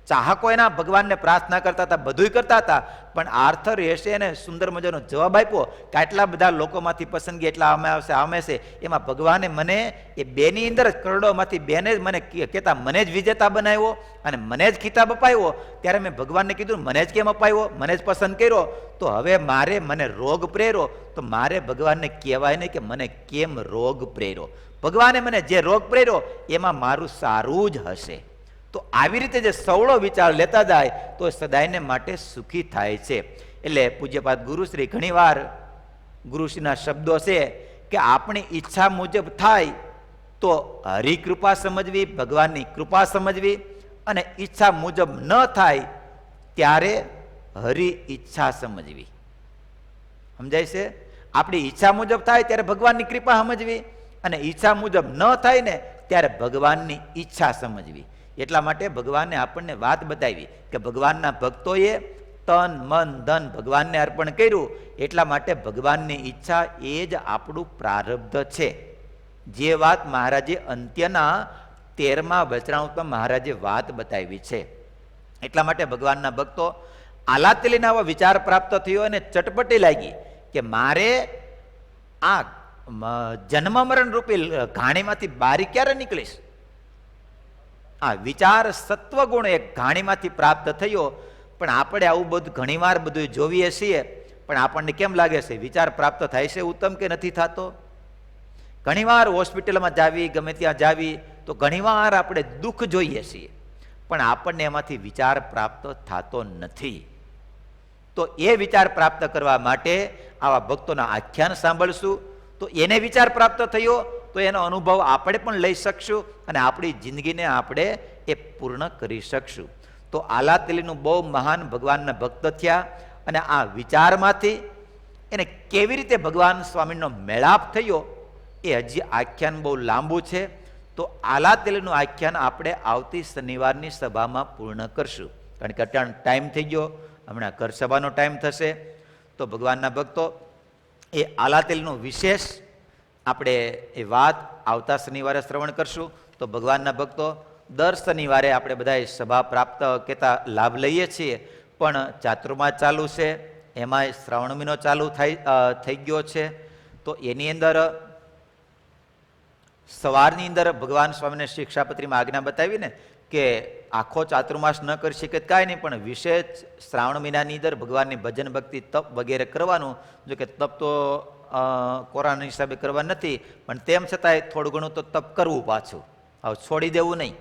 ચાહકો એના ભગવાનને પ્રાર્થના કરતા હતા, બધું કરતા હતા, પણ આર્થરેસે એને સુંદર મજાનો જવાબ આપ્યો કે આટલા બધા લોકોમાંથી પસંદગી એટલા આમે છે, એમાં ભગવાને મને એ 2 ની અંદર કરોડોમાંથી 2 ને જ મને કહેતા મને જ વિજેતા બનાવ્યો અને મને જ ખિતાબ અપાયો. ત્યારે મેં ભગવાનને કીધું મને જ કેમ અપાયો, મને જ પસંદ કર્યો, તો હવે મને રોગ પ્રેર્યો તો મારે ભગવાનને કહેવાય નહીં કે મને કેમ રોગ પ્રેર્યો. ભગવાને મને જે રોગ પ્રેર્યો એમાં મારું સારું જ હશે. તો આવી રીતે જે સવળો વિચાર લેતા જાય તો સદાયને માટે સુખી થાય છે. એટલે પૂજ્યપાદ ગુરુશ્રી ઘણીવાર ગુરુશ્રીના શબ્દો છે કે આપણી ઈચ્છા મુજબ થાય તો હરિકૃપા સમજવી, ભગવાનની કૃપા સમજવી, અને ઈચ્છા મુજબ ન થાય ત્યારે હરિ ઈચ્છા સમજવી. સમજાય છે? આપણી ઈચ્છા મુજબ થાય ત્યારે ભગવાનની કૃપા સમજવી, અને ઈચ્છા મુજબ ન થાય ને ત્યારે ભગવાનની ઈચ્છા સમજવી. એટલા માટે ભગવાને આપણને વાત બતાવી કે ભગવાનના ભક્તોએ તન મન ધન ભગવાનને અર્પણ કર્યું, એટલા માટે ભગવાનની ઈચ્છા એ જ આપણું પ્રારબ્ધ છે. જે વાત મહારાજે અંત્યના 13મા વચનામૃતમાં મહારાજે વાત બતાવી છે. એટલા માટે ભગવાનના ભક્તો આલાતલીના આવો વિચાર પ્રાપ્ત થયો અને ચટપટી લાગી કે મારે આ જન્મ મરણ રૂપી ઘાણીમાંથી બારી ક્યારે નીકળીશ? આ વિચાર સત્વગુણ એક ઘાણીમાંથી પ્રાપ્ત થયો. પણ આપણે આવું બધું ઘણીવાર બધું જોઈએ છીએ, પણ આપણને કેમ લાગે છે વિચાર પ્રાપ્ત થાય છે ઉત્તમ કે નથી થતો? ઘણીવાર હોસ્પિટલમાં જાવી, ગમે ત્યાં જાવી તો ઘણીવાર આપણે દુઃખ જોઈએ છીએ, પણ આપણને એમાંથી વિચાર પ્રાપ્ત થતો નથી. તો એ વિચાર પ્રાપ્ત કરવા માટે આવા ભક્તોના આખ્યાન સાંભળશું, તો એને વિચાર પ્રાપ્ત થયો તો એનો અનુભવ આપણે પણ લઈ શકશું અને આપણી જિંદગીને આપણે એ પૂર્ણ કરી શકશું. તો આલાતલીનું બહુ મહાન ભગવાનના ભક્ત થયા અને આ વિચારમાંથી એને કેવી રીતે ભગવાન સ્વામીનો મેળાપ થયો એ હજી આખ્યાન બહુ લાંબુ છે. તો આલાતલીનું આખ્યાન આપણે આવતી શનિવારની સભામાં પૂર્ણ કરશું, કારણ કે અત્યારે ટાઈમ થઈ ગયો, હમણાં ઘર સભાનો ટાઈમ થશે. તો ભગવાનના ભક્તો એ આલાતલીનું વિશેષ આપણે એ વાત આવતા શનિવારે શ્રવણ કરશું. તો ભગવાનના ભક્તો દર શનિવારે આપણે બધા સભા પ્રાપ્ત કહેતા લાભ લઈએ છીએ, પણ ચાતુર્માસ ચાલુ છે, એમાં શ્રાવણ મહિનો ચાલુ થઈ ગયો છે. તો એની અંદર સવારની અંદર ભગવાન સ્વામીને શિક્ષાપત્રીમાં આજ્ઞા બતાવી ને કે આખો ચાતુર્માસ ન કરી શકે કાંઈ નહીં, પણ વિશેષ શ્રાવણ મહિનાની અંદર ભગવાનની ભજન ભક્તિ તપ વગેરે કરવાનું. જો કે તપ તો કોરોના હિસાબે કરવા નથી, પણ તેમ છતાંય થોડું ઘણું તો તપ કરવું પાછું, હવે છોડી દેવું નહીં.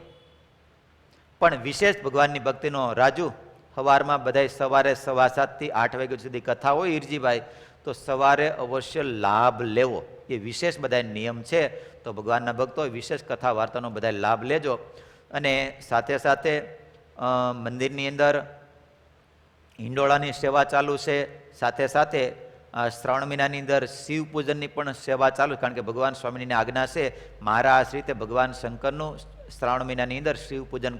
પણ વિશેષ ભગવાનની ભક્તિનો રાજુ સવારમાં બધાય સવારે 7:15 થી 8 વાગ્યા સુધી કથા હોય ઈરજીભાઈ, તો સવારે અવશ્ય લાભ લેવો એ વિશેષ બધા નિયમ છે. તો ભગવાનના ભક્તો વિશેષ કથા વાર્તાનો બધા લાભ લેજો. અને સાથે સાથે મંદિરની અંદર હિંડોળાની સેવા ચાલુ છે, સાથે સાથે શ્રાવણ મહિનાની અંદર શિવ પૂજનની પણ સેવા ચાલુ, કારણ કે ભગવાન સ્વામીની આજ્ઞા છે મારા આશ્રિતે ભગવાન શંકરનું શ્રાવણ મહિનાની અંદર શિવ પૂજન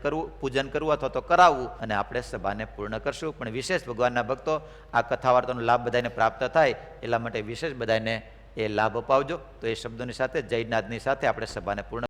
કરવું અથવા તો કરાવવું, અને આપણે સભાને પૂર્ણ કરશું. પણ વિશેષ ભગવાનના ભક્તો આ કથા વાર્તાનો લાભ બધાને પ્રાપ્ત થાય એટલા માટે વિશેષ બધાને એ લાભ અપાવજો. તો એ શબ્દોની સાથે જયનાથની સાથે આપણે સભાને પૂર્ણ